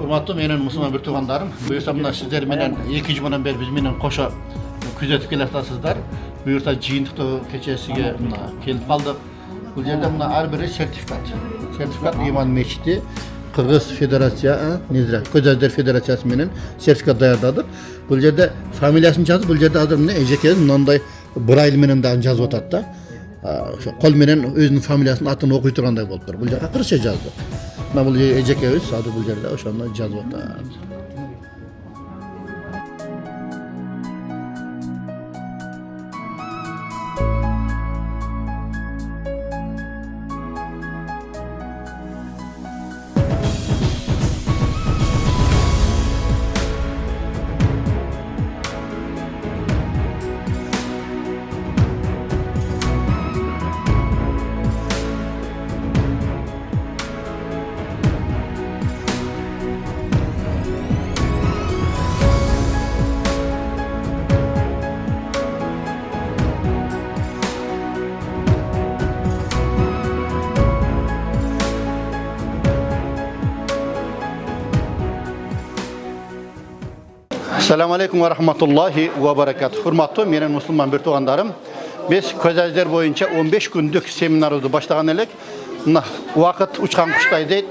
Hurmatlı menen musulman bir tuğandarım. Buyursa mına sizler menen 2 jumadan beri biz menen koşa küzetip kelatasızlar. Buyursa jıyıntıkta keçesiga mına kelip kaldık. Bu yerde mına her biri sertifikat. Sertifikat İman Meçidi Kırgız Federatsiya, Közelder Federatsiyası menen sertifikat dayardadık. Bu yerde familiyasını жазып, bu yerde adam ne ejekez mınday Braille menen da жазып atat da. Kol menen özünün familiyasının atını okuy turganday bolup tur. Bu yerde kırışça жазды. Mına bu ejekez adı bu yerde oşonda жазып atat. Assalamu alaikum ve rahmatullahi ve berekatuhu. Hurmatlı menen musulman bir tuğandarım. Biz Közelder boyunca 15 gündük seminarımızı başlagan elek. Vakit uçkan kuştay deyit.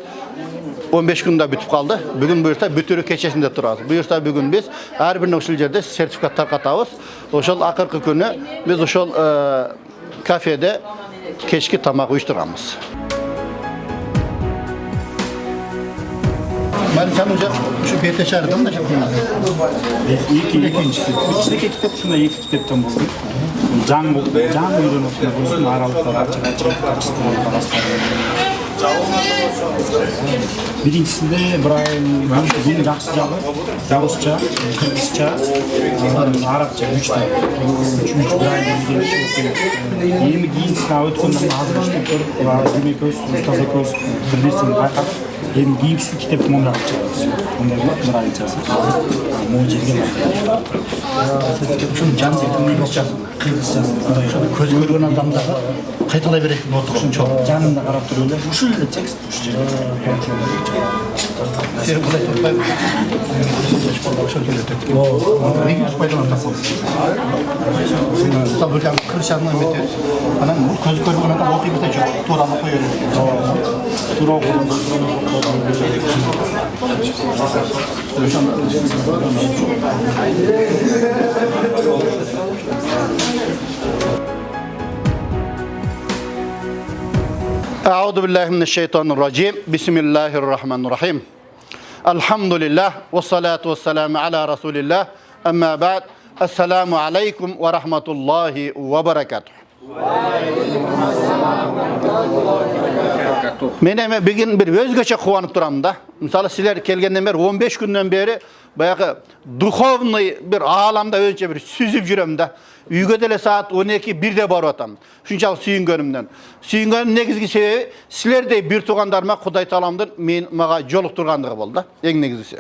15 günde bitip kaldı. Bugün buyursa bütürü keçesinde turarız. Buyursa bugün biz her birine uşul yerde sertifikat tarqatabız. Oşol akırkı günü biz oşol kafede keşki tamak uyuşturamız. Ben sen hocam şu bete çağırdım da çok İkincisi. İkisi kitap şunda iki kitaptan buldu. Can uyrunup bulsun aralıklar açık Birincisinde bunun жақсы жағы, Rusça, Kırgızca, Arapça, üç tane. Üç Yemi giyincisine ötkünden hazır işlep görüp, demek öz, ustaz ekoz, bir dersin bayqap, hem giyincisini kitap monda açacağız. Ondan Braylıcası. Mucize şunu can zetimini yapacağız. Kırgızcası. Köz görген adamdaga qaytalay berek notuk şunu çok. Canımda qarab turganda ушул эле текст Seni bulay tutmay. Şunu kellettik. Ringimiz paydalanmak oldu. Tabii ki kırışandan bitiyoruz. Anam köz görgen adam okuyup bitecek. Tuğrama koyuyoruz. Tuğra Euzubillahimineşşeytanirracim. Bismillahirrahmanirrahim. Elhamdülillah ve salatu ve selamu ala Resulillah. Amma ba'd. Esselamu aleyküm ve rahmetullahi ve berekatuhu. Men bugün bir özgöçe kuvanyp turam da. Misалы sizler kelgenden beri 15 günden beri bayağı duhovный bir alamda önce bir süzüp жүрөм da. Үйгө деле saat 12-1'de barып atam. Şunçalыk sүйүнгөнүмдөн. Sүйүнгөнүм негизги себеби силердей бир туугандарыма Кудай Тааламдын мага жолуктургандыгы болду. Эң негизгиси.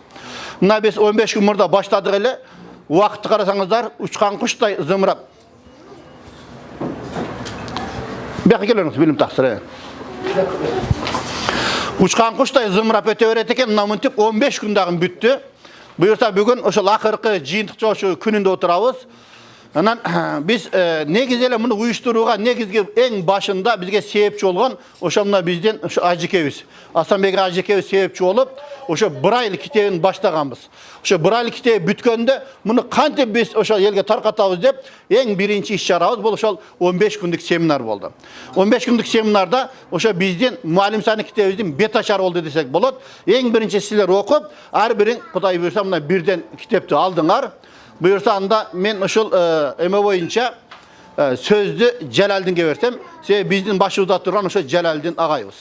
Мына биз 15 күн мурда баштадык эле. Убакытты карасаңыздар, учкан куштай зымырап. Бияка келиңиз, билим тахсыр. Учкан куштай зымырап өтө берет экен, мына мынтип 15 күн дагы бүттү. Буюрса бүгүн ошол акыркы жыйынтык чогуу күнүндө отурабыз. Anan biz negiz ele bunu uyuşturuğa negizgi en başında bizge sebepçi olgan oşamla bizden şu Ajikeviz. Asanbek Ajikeviz sebepçi olup oşo Braille kitabını başlaganбыз. Oşo Braille kitabı bütkönde bunu kantip biz oşo elge tarqatabız dep en birinci iş çarabız. Bu oşo 15 günlük seminar boldu. 15 günlük seminarda oşo bizden muallim sani kitabımızın betaşar oldu desek bolat. En birinci sizler okup her birin Kuday buyursa mına birden kitapты aldыңар. Buyursa anda men uşul eme boyunca sözdü Celaldin'e versem. Bizden başımızda duran uşul Celaldin ağayımız.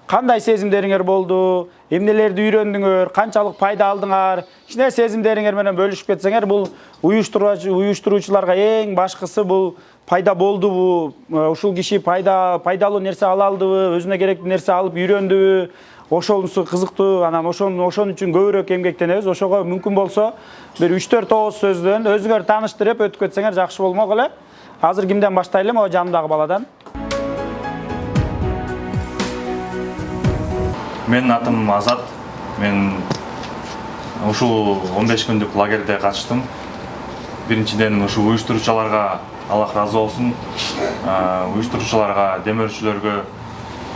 Qanday sezimderiңер болду? Эмнелерди үйрөндүңөр? Канчалык пайда алдыңар? Кичине сезимдериңер менен бөлүшүп кетсеңер, бул уюштуруучуларга эң башкысы бул пайда болдубу? Ушул киши пайдалуу нерсе ала алдыбы? Өзүнө керектүү нерсе алып үйрөндүбү? Ошонусу кызыктуу, анан ошон үчүн көбүрөөк эмгектенебиз. Ошого мүмкүн болсо бир 3-4 ооз сөздөн өзүңөр тааныштырып өтүп кетсеңер жакшы болмок эле. Азыр кимден баштайлы? О жанымдагы баладан. Менин атым Азат. Мен ушул 15 күндүк лагерде катыштым. Биринчиден ушул уюштуруучуларга Аллах разы болсун. Уюштуруучуларга, демөөрчүлөргө,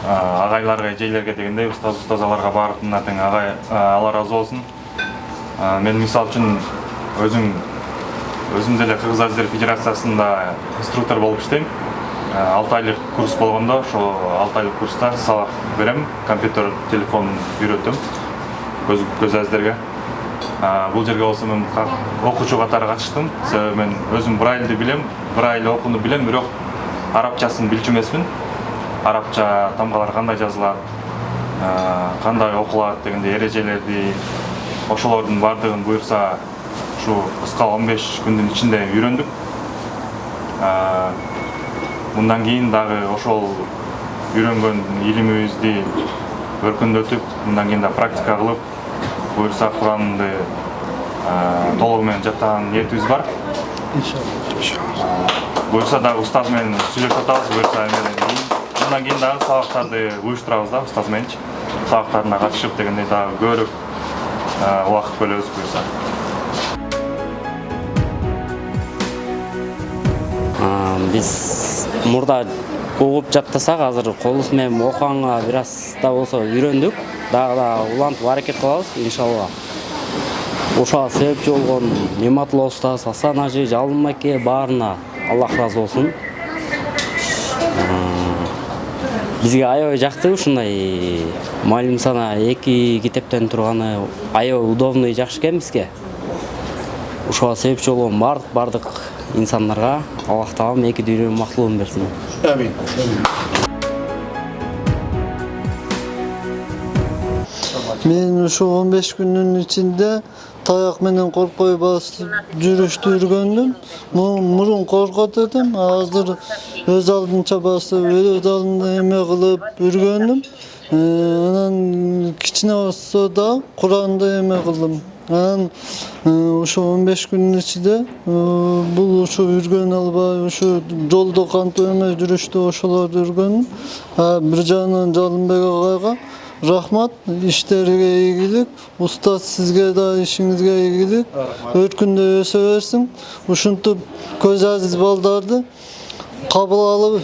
агайларга, эжелерге дегендей устазаларга баардыгына тең Алла разы болсун. Мен мисал үчүн өзүм деле Кыргыз Азиздер Федерациясында инструктор болуп иштейм. 6 айлык курс болгондо, ошо 6 айлык курста сабак берем, компьютер, телефон үйрөтөм көз аздерге. Бул жерге болсо мен окуучу катары катыштым. Себеби мен өзүм брайльди билем, брайль окууну билем, бирок арабчасын билчү эмесмин. Арабча тамгалар кандай жазылат, кандай окулат дегендей эрежелерди, ошолордун баардыгын буюрса ушу кыска 15 күндүн ичинде үйрөндүк. Мындан кийин дагы ошол үйрөнгөн илимибизди өркүндөтүп, мындан кийин да практика кылып, буюрса Куранды толугу менен жаттаган ниетибиз бар. Иншалла. Буюрса дагы устаз менен сүйлөшүп атабыз, буюрса мындан кийин дагы сабактарды уюштурабыз да, устаз мененчи. Сабактарына катышып дегендей дагы көбүрөөк убакыт бөлөбүз буюрса. Биз мурда угуп жаттасак, азыр колубуз менен окуганга бир аз да болсо үйрөндүк. Дагы да улантып аракет кылабыз, иншалла. Ошого себепчи болгон Нематулла устаз, Асан ажы, Жалын маке баарына Аллах разы болсун. Бизге аябай жакты ушундай малим сана 2 китептен турганы аябай удобный жакшы экен бизге. Ошого себепчи болгон бардык инсандарга Аллах таалам 2 дүйнө мактылыгын берсин. Амин. Мен ушу 15 күндүн ичинде таяк менен коркой басып жүрүштү үйрөнгөндүм. Мурун коркот эдим, азыр өз алдынча басып, өз алдында эме кылып үйрөнгөндүм. Анан кичине болсо да Куранды эме кылдым. Анан ушу 15 күндүн ичинде бул ушу үйрөнө албай, ушу жолдо кантип эме жүрүштү ошолорду үйрөнгөндүм. Бир жагынан Жалынбек агайга рахмат, иштериге ийгилик, устаз сизге да ишиңизге ийгилик, өркүндө өсө берсин. Ушинтип көз азиз балдарды кабыл алып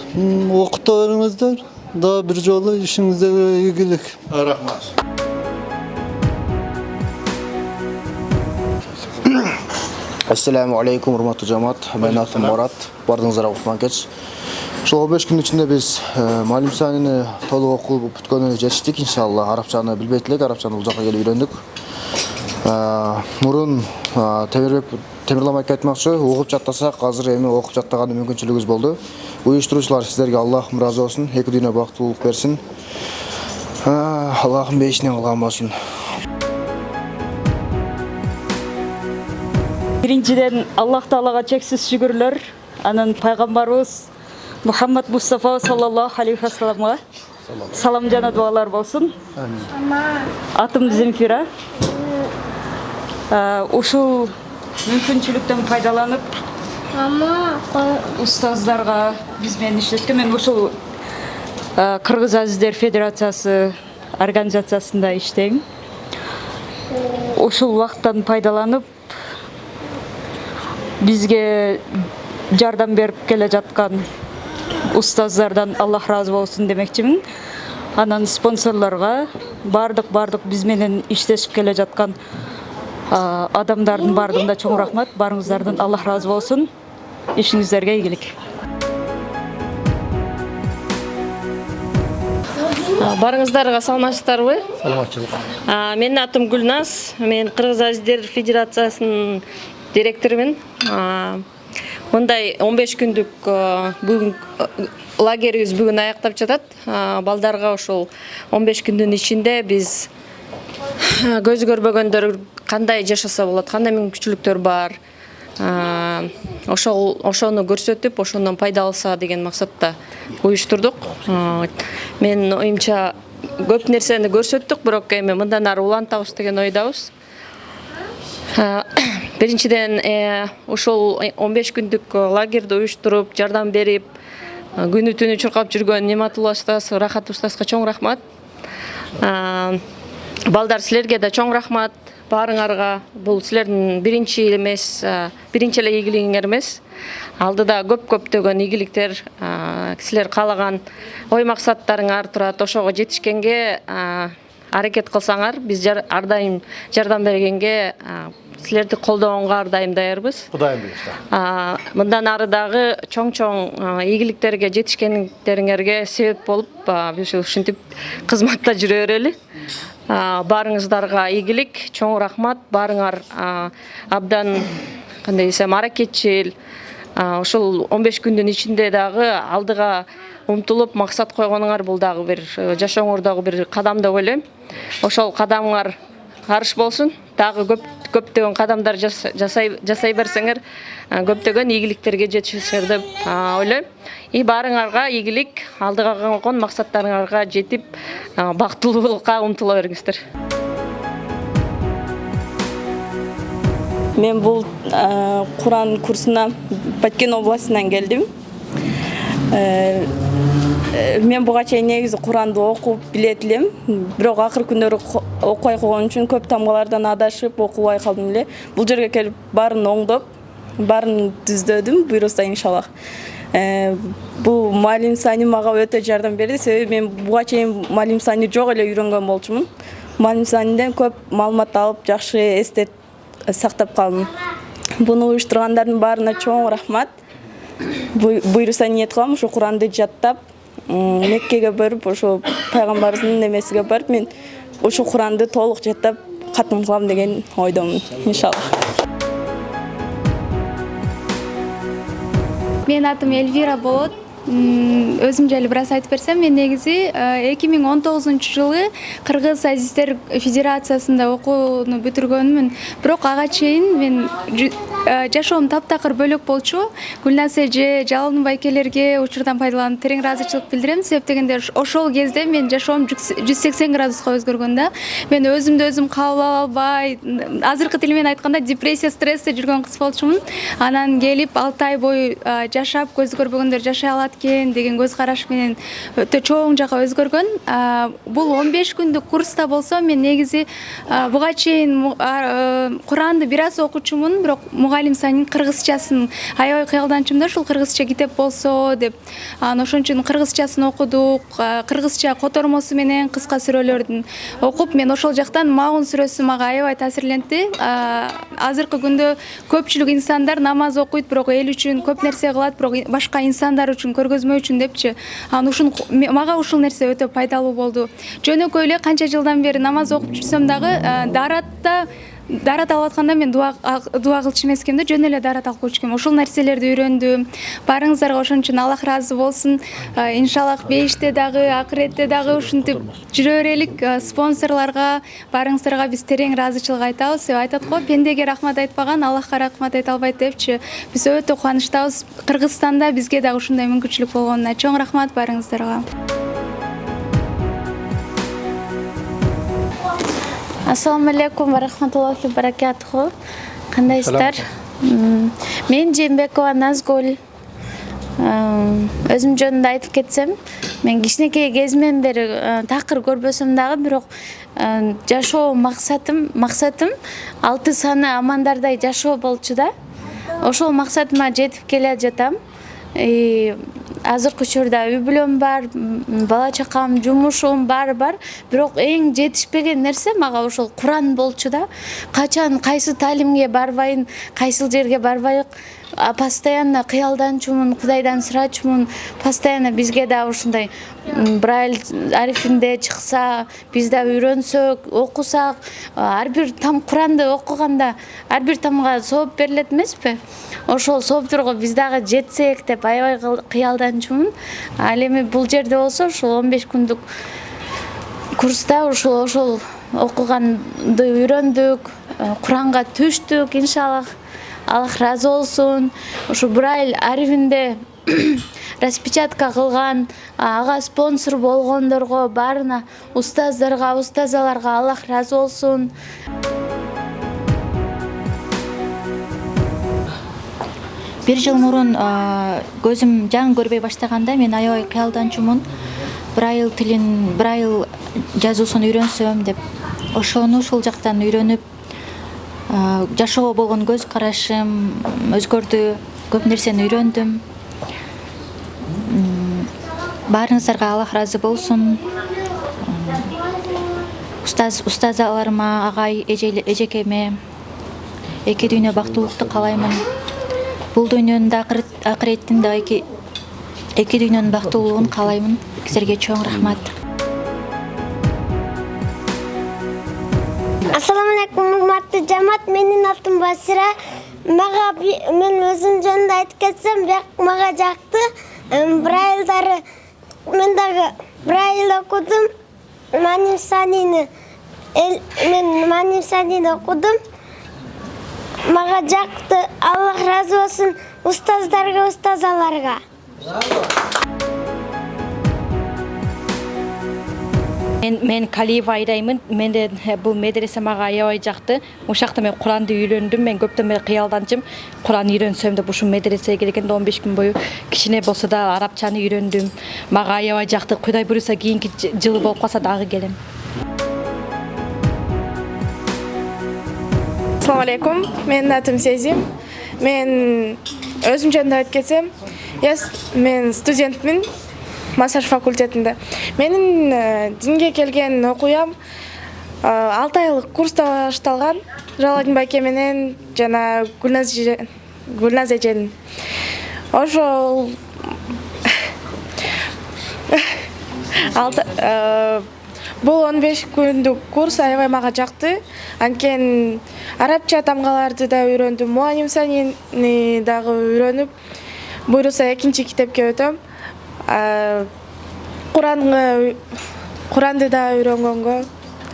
окута бериңиздер. Да бир жолу ишиңизге ийгилик. Рахмат. Ассаламу алейкум, урматтуу жамаат. Менин атым Мурат. Бардыңыздарга кутман кеч. Ошол 15 күн ичинде биз малим саныны толук окуп бүткөнү жетиштик, иншалла. Арабчаны билбейт элек, арабчаны бул жака келип үйрөндүк. Мурун Темирлан ака айтмакчы, угуп жаттасак, азыр эми окуп жаттаган мүмкүнчүлүгүбүз болду. Уюштуруучулар сиздерге Аллахым ыраазы болсун, 2 дүйнө бактылык берсин. Аллахым бейишинен кылган болсун. Биринчиден Аллах Таалага чексиз шүгүрлөр, анын пайгамбарыбыз Мухаммад Мустафа саллаллаху алейхи ва салламга салам жана дуалар болсун. Атым Земфира. Ушул мүмкүнчүлүктөн пайдаланып, устаздарга биз менен иштеткем. Мен ушул Кыргыз Азиздер Федерациясы организациясында иштейм. Ушул убакыттан пайдаланып бизге жардам берип келе жаткан устаздардан Аллах разы болсун демекчимин. Анан спонсорлорго, бардык биз менен иштешип келе жаткан адамдардын бардыгына чоң рахмат. Барыңыздардан Аллах разы болсун. Ишиңиздерге ийгилик. Барыңыздарга саламатчыларбы? Саламатчылык. Менин атым Гүлназ. Мен Кыргыз Азиздер Федерациясынын директорумун. Мындай 15 күндүк бүгүн лагерибиз бүгүн аяктап жатат. Балдарга ошол 15 күндүн ичинде биз көз көрбөгөндөр кандай жашаса болот, кандай мүмкүнчүлүктөр бар, ошону көрсөтүп, ошондон пайда алса деген максатта уюштурдук. Менин оюмча көп нерсени көрсөттүк, бирок эми мындан ары улантабыз деген ойдобуз. Биринчиден ошол 15 күндүк лагерди уюштуруп, жардам берип, күнү түнү чуркап жүргөн Нематулла устаз, Рахат устазга чоң рахмат. Балдар, силерге да чоң рахмат. Баарыңарга бул силердин биринчи эмес, биринчи эле ийгилигиңер эмес. Алдыда көптөгөн ийгиликтер, силер каалаган ой максаттарыңар турат. Ошого жетишкенге аракет кылсаңар, биз ар дайым жардам бергенге, силерди колдогонго ар дайым даярбыз. Кудайым буйрса. Мындан ары дагы чоң ийгиликтерге жетишкендериңерге себеп болуп, биз ушинтип кызматта жүрө берели. Баарыңыздарга ийгилик, чоң рахмат. Баарыңар абдан кандай десем аракетчил. Ошол 15 күндүн ичинде дагы алдыга умтулуп максат койгонуңар бул дагы бир жашооңордогу бир кадам деп ойлойм. Ошол кадамыңар арыш болсун. Дагы көптөгөн кадамдар жасай берсеңер, көптөгөн ийгиликтерге жетишесиңер деп ойлойм. Баарыңарга ийгилик, алдыга койгон максаттарыңарга жетип, бактылуулукка умтула бериңиздер. Мен бул Куран курсуна Баткен областынан келдим. Мен буга чейин негизи Куранды окуп билет элем, бирок акыр күндөрү окубай койгон үчүн көп тамгалардан адашып окубай калдым эле. Бул жерге келип баарын оңдоп, баарын түздөдүм, буйруса иншаллах. Бул Малим Сани мага өтө жардам берди, себеби мен буга чейин Малим Сани жок эле үйрөнгөн болчумун. Малим Саниден көп маалымат алып, жакшы эстеп сактап калдым. Буну уюштургандардын баарына чоң рахмат. Буйруса ниет кылам, ушу Куранды жаттап, Меккеге барып, ошо пайгамбарыбыздын немесиге барып, мен ушу Куранды толук жаттап катым кылам деген ойдомун, иншаллах. Мен атым Эльвира болот. Өзүм жайлы бираз айтып берсем, мен негизи 2019-жылы Кыргыз Азиздер Федерациясында окууну бүтүргөнмүн. Бирок ага чейин мен жашоом таптакыр бөлөк болчу. Гүлназ эже, Жалалдын байкелерге учурдан пайдаланып терең ыраазычылык билдирем. Себеп дегенде ошол кезде мен жашоом 180 градуска өзгөргөн да. Мен өзүмдү өзүм кабыл ала албай, азыркы тил менен айтканда депрессия, стрессте жүргөн кыз болчумун. Анан келип 6 ай бою жашап, көзү көрбөгөндөр жашай алат деген көз караш менен өтө чоң жака өзгөргөн. Бул 15 күндүк курста болсо, мен негизи буга чейин Куранды бир аз окучумун, бирок мугалим Санин кыргызчасын аябай кыялданчумда, ушул кыргызча китеп болсо деп. Ошон үчүн кыргызчасын окудук, кыргызча котормосу менен кыска сүрөлөрдүн окуп, мен ошол жактан Маун сүрөсү мага аябай таасирленди. Азыркы күндө көпчүлүк инсандар намаз окуйт, бирок эл үчүн көп нерсе кылат, бирок башка инсандар үчүн көргөзмө үчүн депчи. Мага ушул нерсе өтө пайдалуу болду. Жөнөкөй эле канча жылдан бери намаз окуп жүрсөм дагы, дарат алып атканда мен дуа кылчу эмес экем да, жөн эле дарат алып койчу экем. Ушул нерселерди үйрөндүм. Баарыңыздарга ошон үчүн Аллах ыраазы болсун. Иншаллах бейиште дагы, акыретте дагы ушинтип жүрө берелик. Спонсорлорго, баарыңыздарга биз терең ыраазычылык айтабыз. Айтат го, пендеге рахмат айтпаган Аллахка рахмат айта албайт депчи. Биз өтө кубанычтабыз. Кыргызстанда бизге дагы ушундай мүмкүнчүлүк болгонуна чоң рахмат баарыңыздарга. Ассаламу алейкум ва рахматуллахи ва баракатуху. Кандайсыздар? Мен Жээнбекова Назгүл. Өзүм жөнүндө айтып кетсем, мен кичинекей кезимден бери такыр көрбөсөм дагы, бирок жашоо максатым 6 саны амандардай жашоо болчу да. Ошол максатыма жетип келе жатам. Азыркы учурда үй бүлөм бар, бала чакам, жумушум бар, бирок эң жетишпеген нерсе мага ошол Куран болчу да. Качан кайсы таалимге барбайын, кайсыл жерге барбайык, постоянно кыялданчумун, Кудайдан сурачумун. Постоянно бизге да ушундай Брайль арифинде чыкса, биз да үйрөнсөк, окусак, ар бир там Куранды окуганда ар бир тамга сооп берилет эмеспи? Ошол сооптурго биз дагы жетсек деп аябай кыялданчумун. Ал эми бул жерде болсо, ушул 15 күндүк курста ошол окуганды үйрөндүк, Куранга түштүк, иншаллах. Аллах разы болсун. Ушу Брайль арифинде распечатка кылган, ага спонсор болгондорго, баарына, устаздарга, устазаларга Аллах разы болсун. Бир жыл мурун көзүм жаңы көрбөй баштаганда мен аябай кыялданчумун. Braille тилин, Braille жазуусун үйрөнсөм деп ошону ушул жактан үйрөнүп жашоого болгон көз карашым өзгөрдү. Көп нерсени үйрөндүм. Баарыңыздарга Аллах ыраазы болсун. Устазаларыма, агай, эжекеме эки дүйнө бактылыкты каалаймын. Бул дүйнөнүн да акыреттин да эки дүйнөнүн бактылуулугун каалаймын. Силерге чоң рахмат. Ассаламу алейкум, урматтуу жамаат. Менин атым Басира. Мен өзүм жөнүндө айтып кетсем, мага жакты. Брайлдары мен дагы Braille окудум. Мен Маним-Санини окудум. Мага жакты. Аллах разы болсун устаздарга, устазаларга. Мен Калиева Айдаймын. Менде бул медресе мага аябай жакты. Ошакта мен Куранды үйрөндүм. Мен көптөн бери кыялданчым. Куран үйрөнсөм деп ушул медресеге келгенде 15 күн бою кичине болсо да арабчаны үйрөндүм. Мага аябай жакты. Кудай буйруса кийинки жылы болуп калса дагы келем. Ассаламу алейкум. Менин атым Сезим. Мен өзүм жөнүндө айтып кетсем, мен студентмин. Массаж факультетинде. Менин динге келген окуям 6 айлык курста башталган. Жалалдин байке менен жана Гүлназ эженин. Ошол бул 15 күндүк курс аябай мага жакты. Анткени арабча тамгаларды да үйрөндүм, Маним-Санини дагы үйрөнүп, буйруса экинчи китепке өтөм. Куранды да үйрөнгөнгө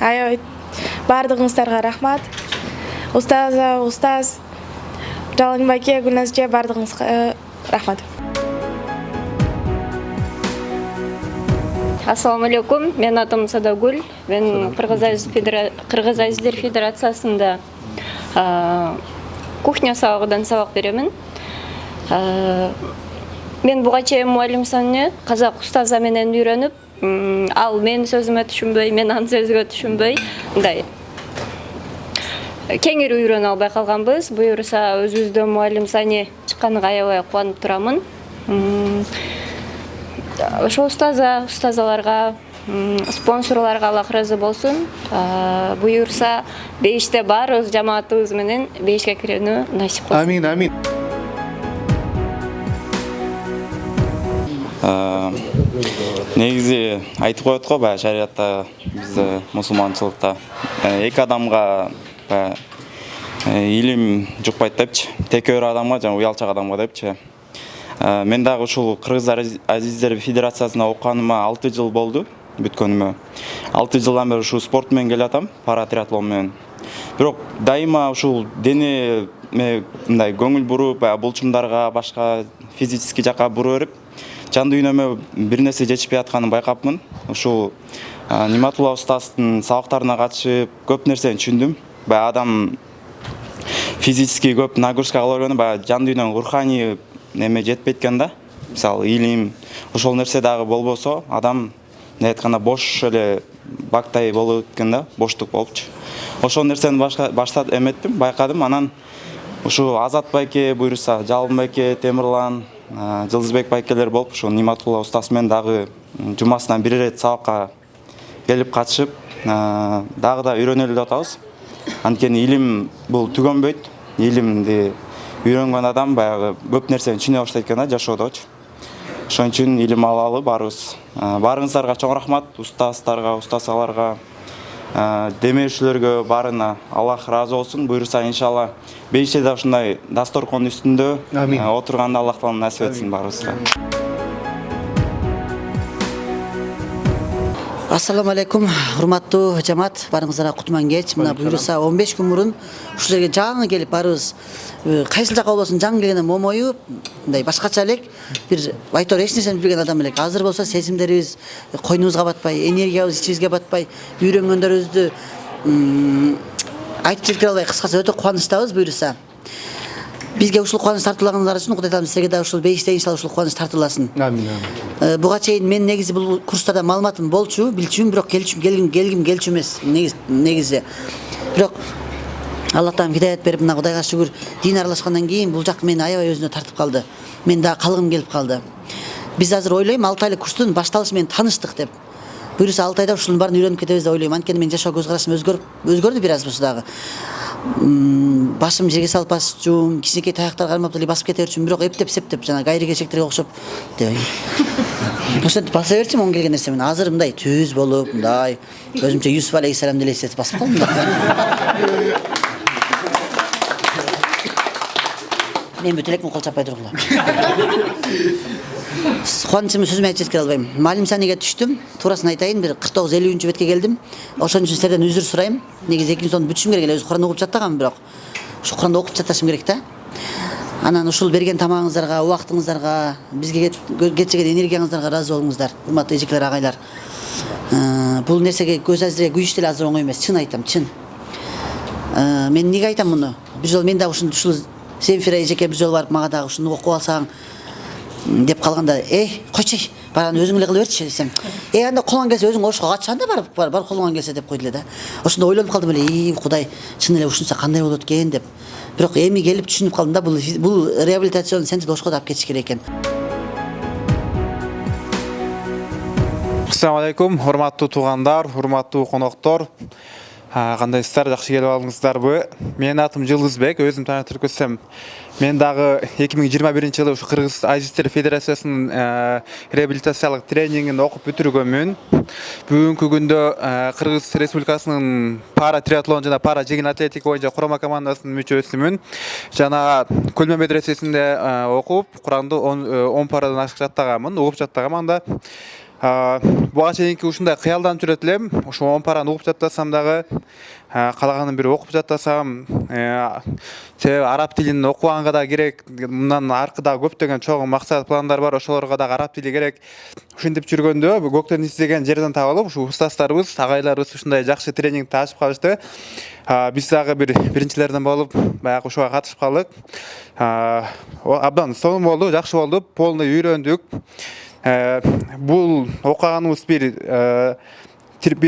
аябай бардыгыңыздарга рахмат. Устаз Жалалдин байке, Гүлназ эже бардыгыңызга рахмат. Ассаламу алейкум. Мен атым Садагүл. Мен Кыргыз Азиздер Федерациясында кухня сабагынан сабак беремин. Мен буга чейин Муалим-Санини казак устаза менен үйрөнүп, ал менин сөзүмө түшүнбөй, мен анын сөзүгө түшүнбөй, мындай кеңири үйрөнө албай калганбыз. Буюрса өзүбүздөн Муалим-Сани чыкканга аябай кубанып турамын. Ошо устазаларга, спонсорлорго Аллах ыраазы болсун. Буюрса бейиште баарыбыз жамаатыбыз менен бейишке кирүүнү насип кылсын. Амин, амин. Негизи айтып коет го, баягы шариатта, бизде мусулманчылыкта эки адамга илим жукпайт депчи, текөөр адамга жана уялчак адамга депчи. Мен дагы ушул Кыргыз Азиздер Федерациясында окуганыма 6 жыл болду, бүткөнүмө. 6 жылдан бери ушул спорт менен келатам, паратриатлон менен. Бирок дайыма ушул дене мындай көңүл буруп, булчумдарга, башка физический жакка бура берип, жан дүйнөмө бир нерсе жетишпей атканын байкапмын. Ушул Ниматулла устаздын сабактарына катышып, көп нерсени түшүндүм. Адам физический көп нагрузка кыла бергенде жан дүйнөнүн руханий неме жетпейт экен да. Мисалы, илим, ошол нерсе дагы болбосо, адам не айтканда бош эле бактай болуп экен да, боштук болупчу. Ошол нерсени баштап эметтим, байкадым. Анан ушу Азат байке буйруса, Жалын байке, Темирлан, Жылдызбек байкелер болуп, ушу Ниматулла устаз менен дагы жумасынан бир ирет сабакка келип катышып, дагы да үйрөнөлү деп атабыз. Анткени илим бул түгөнбөйт. Илимди үйрөнгөн адам баягы көп нерсени түшүнө баштайт экен да жашоодочу. Ошон үчүн илим алалы барыбыз. Барыңыздарга чоң рахмат, устаздарга, устазаларга, демеушүлөргө баарына Аллах ыраазы болсун. Буйруса иншалла бейиште да ушундай дасторкон үстүндө отурганда Аллах таала насип этсин баарыбызга. Ассаламу алейкум, урматтуу жамаат, барыңыздарга кутман кеч. Мына буйруса 15 күн мурун ушул жерге жаңы келип барыбыз. Кайсыл жака болбосун жаңы келгенде момоюп, мындай башкача элек, бир айтор эч нерсени билген адам элек. Азыр болсо сезимдерибиз койнубузга батпай, энергиябыз ичибизге батпай, үйрөнгөндөрүбүздү айтып жеткире албай, кыскасы өтө кубанычтабыз буйруса. Бизге ушул кубаныч тартуулаганыңар үчүн Кудай таалам силерге да ушул бейиште иншалла ушул кубаныч тартууласын. Амин. Буга чейин мен негизи бул курстарда маалыматым болчу, билчүмүн, бирок келгим келчү эмес негизи. Бирок Алла таалам хидаят берип, мына Кудайга шүгүр, дин аралашкандан кийин бул жак мени аябай өзүнө тартып калды. Мен да калгым келип калды. Биз азыр ойлойм 6 айлык курстун башталышы менен таныштык деп. Буюрса 6 айда ушунун баарын үйрөнүп кетебиз деп ойлойм. Анткени мен жашоо көз карашым өзгөрдү бир аз болсо дагы. Башым жерге салып басчумун, кичинекей таяктар кармап эле басып кете берчүмүн, бирок эптеп септеп жана гайри кечектерге окшоп деп. Ошентип баса берчүмүн оң келген нерсе менен. Азыр мындай түз болуп, мындай өзүмчө Юсуф алейхиссаламды элестетип басып калдым. Мен бүт элекмин, кол чаппай тургула. Кубанычымды сөзүм айтып жеткире албайм. Малим саниге түштүм. Туурасын айтайын, бир 49-50 бетке келдим. Ошон үчүн силерден үзүр сурайм. Негизи 2 сонду бүтүшүм керек эле. Өзү Куран окуп жаттагам, бирок ушу Куранды окуп жатташым керек да. Анан ушул берген тамагыңыздарга, убактыңыздарга, бизге кетирген энергияңыздарга ыраазы болуңуздар. Урматтуу эжекелер, агайлар. Бул нерсеге көз азыр күйүш деле азыр оңой эмес. Чын айтам, чын. Мен эмнеге айтам муну? Бир жолу мен да ушул Земфира эжеке бир жолу барып мага дагы ушуну окуп алсаң деп калганда, койчу, бараны өзүң эле кыла берчи десем. Анда колуңан келсе өзүң орушка каччы, анда бар колуңан келсе деп койду эле да. Ошондо ойлонуп калдым эле, Кудай чын эле ушунса кандай болот экен деп. Бирок эми келип түшүнүп калдым да, бул реабилитацион центрде ошко да алып кетиш керек экен. Ассаламу алейкум, урматтуу туугандар, урматтуу коноктор. Кандайсыздар, жакшы келип алдыңыздарбы? Менин атым Жылдызбек, өзүм тааныштырып кетсем, мен дагы 2021-жылы ушу Кыргыз Азиздер Федерациясынын реабилитациялык тренингин окуп бүтүргөнмүн. Бүгүнкү күндө Кыргыз Республикасынын пара триатлон жана пара жеңил атлетика боюнча курама командасынын мүчөсүмүн. Жана Көлмө медресесинде окуп, Куранды 10 парадан ашык жаттаганмын, угуп жаттагам анда. Буга чейинки ушундай кыялданып жүрөт элем. Ушу 10 параны угуп жаттасам дагы, калаганын бир окуп жаттасам, араб тилин окуганга да керек. Мындан аркыда көптөгөн чоң максат пландар бар, ошолорго да араб тили керек. Ушинтип жүргөндө көктөн издеген жерден табылып, ушу устаздарыбыз, агайларыбыз ушундай жакшы тренингди ачып калышты. Биз дагы биринчилерден болуп, баягы ушуга катышып калдык. Абдан сонун болду, жакшы болду, полный үйрөндүк. Бул окуганыбыз бир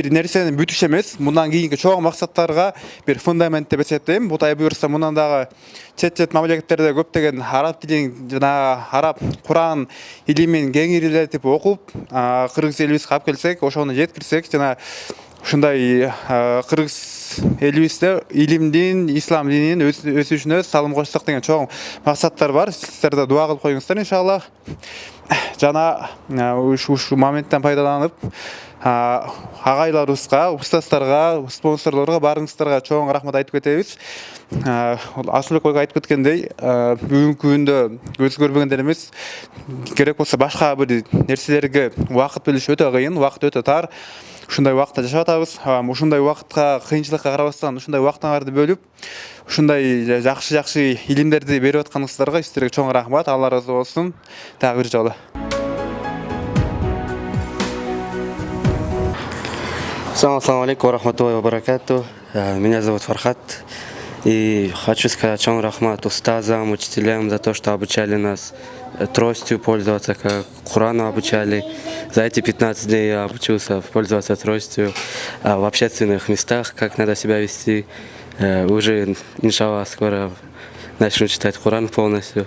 нерсенин бүтүш эмес, мындан кийинки чоң максаттарга бир фундамент деп эсептейм. Кудай буйрса, мындан дагы чет мамлекеттерде көптөгөн араб тилин жана араб Куран илимин кеңирлетип окуп, кыргыз элибизге алып келсек, ошону жеткирсек, жана ушундай кыргыз элибизде илимдин, ислам дининин өсүшүнө салым кошсок деген чоң максаттар бар. Сиздер да дуа кылып коюңуздар иншалла. Жана ушу моменттен пайдаланып, агайларыбызга, устаздарга, спонсорлорго баарыңыздарга чоң рахмат айтып кетебиз. Асылбек койго айтып кеткендей, бүгүнкү күндө көз көрбөгөндөр эмес, керек болсо башка бир нерселерге убакыт бөлүш өтө кыйын, убакыт өтө тар. Ушундай убакытта жашап атабыз. Ушундай убакытка, кыйынчылыкка карабастан ушундай убактыңарды бөлүп, ушундай жакшы илимдерди берип атканыңыздарга сиздерге чоң рахмат. Алла ыраазы болсун. Дагы бир жолу. Ассаламу алейкум ва рахматуллахи ва баракату. Меня зовут Фархат. И хочу сказать чоң рахмат устазам, учителям за то, что обучали нас тростью пользоваться, как Курану обучали. За эти 15 дней я обучился пользоваться тростью в общественных местах, как надо себя вести. Уже, иншалла, скоро начну читать Куран полностью.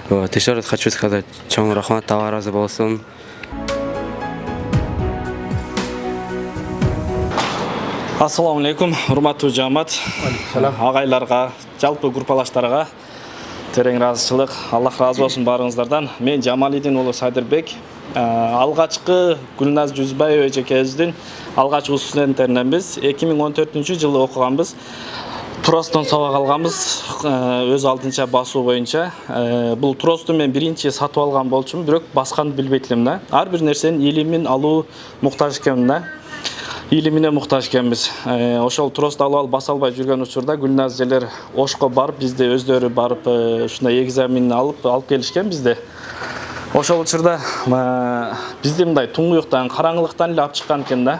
Вот. Еще раз хочу сказать чоң рахмат, Алла разы болсун. Ассаламу алейкум, урматтуу жамаат, агайларга, жалпы группалаштарга терең ыраазычылык. Аллах разы болсун баарыңыздардан. Мен Жамалидин уулу Сайдырбек. Алгачкы Гүлназ Жүзбаева эжекебиздин алгачкы студенттериненбиз. 2014-жылы окуганбыз. Тростон сабак алганбыз, өз алдынча басуу боюнча. Бул тросту мен биринчи сатып алган болчумун, бирок басканды билбейт элем да. Ар бир нерсенин илимин алуу муктаж экенмин да. Илимине муктаж экенбиз. Ошол трост алып баса албай жүргөн учурда Гүлназ желер Ошко барып, бизде өздөрү барып, ушундай экзамен алып келишкен бизде. Ошол учурда бизди мындай туңгуюктан, караңгылыктан эле алып чыккан экен да.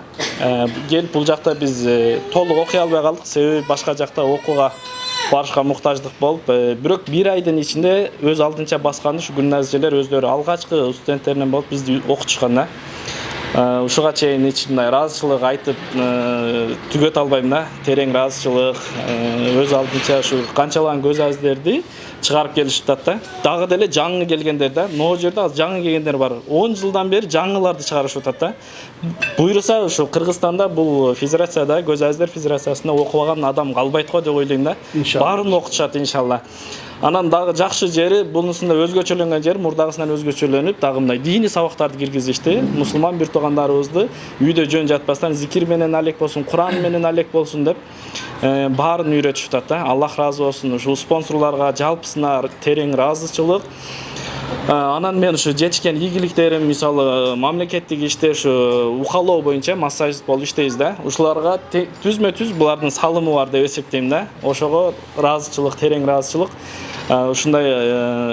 Келип бул жакта биз толук окуй албай калдык, себеби башка жакта окууга барышка муктаждык болуп, бирок 1 айдын ичинде өз алдынча басканды ушу Гүлназ эжелер өздөрү алгачкы студенттеринен болуп бизди окутушкан да. Ушуга чейин ичимде ыраазычылык айтып түгөт албайм да. Терең ыраазычылык, өз алдынча ушу канчалаган көз аздерди чыгарып келишип атат да. Дагы деле жаңы келгендер да. Могу жерде азыр жаңы келгендер бар. 10 жылдан бери жаңыларды чыгарышып атат да. Буйруса ушу Кыргызстанда бул федерацияда, көз аздер федерациясында окубаган адам калбайт го деп ойлойм да. Баарын окутушат иншалла. Анан дагы жакшы жери бунусунда өзгөчөлөнгөн жери мурдагысынан өзгөчөлөнүп, дагы мындай дини сабактарды киргизишти. Мусулман бир туугандарыбызды үйдө жөн жатпастан зикир менен алек болсун, Куран менен алек болсун деп баарын үйрөтүшүп атат да. Аллах ыраазы болсун. Ушул спонсорлорго жалпысына терең ыраазычылык. Анан мен ушу жетишкен ийгиликтерим, мисалы мамлекеттик иште ушу укалоо боюнча массажист болуп иштейбиз да. Ушуларга түзмө-түз булардын салымы бар деп эсептейм да. Ошого ыраазычылык, терең ыраазычылык. Ушундай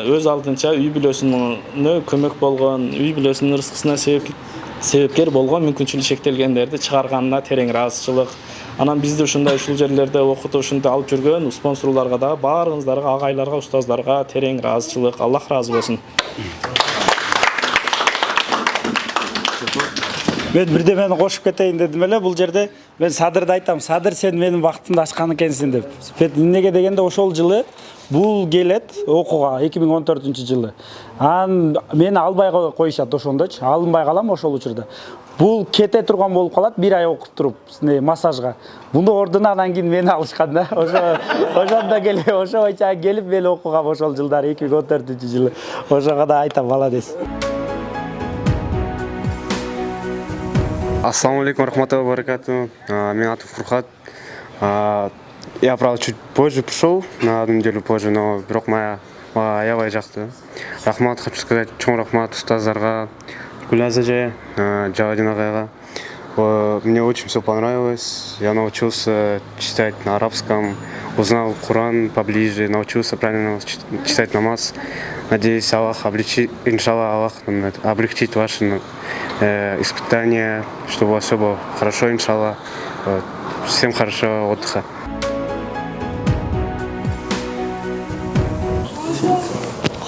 өз алдынча үй бүлөсүнө көмөк болгон, үй бүлөсүнүн ырыскысына себепкер болгон мүмкүнчүлүгү шектелгендерди чыгарганына терең ыраазычылык. Анан бизди ушундай ушул жерлерде окутуп ушундай алып жүргөн спонсорлорго да баарыңыздарга, агайларга, устаздарга терең ыраазычылык. Аллах ыраазы болсун. Мен бирдемени кошуп кетейин дедим эле. Бул жерде мен Садырды айтам. Садыр, сен менин бактымды ачкан экенсиң деп. Эмнеге дегенде ошол жылы бул келет окууга 2014-жылы. Мени албай коюшат ошондочу. Алынбай калам ошол учурда. Бул кете турган болуп калат 1 ай окуп туруп массажга. Муну ордуна анан кийин мени алышкан да. Ошондо келип, ошо боюнча келип мени окугам ошол жылдары 2014-жылы. Ошого да айтам, молодец. Ассаламу алейкум, рахматуллахи ва баракатуху. Меня зовут Фурхат. Я, правда, чуть позже пришел, на 1 неделю позже, но бирок моя аябай жакты. Рахмат, хочу сказать, чоң рахмат устаздарга, Гүлназ эже, Джавадин агайга. Мне очень все понравилось. Я научился читать на арабском, узнал Куран поближе, научился правильно читать намаз. Надеюсь, Аллах иншаллах, Аллах облегчит ваши испытания, чтобы у вас все было хорошо, иншаллах. Всем хорошего отдыха.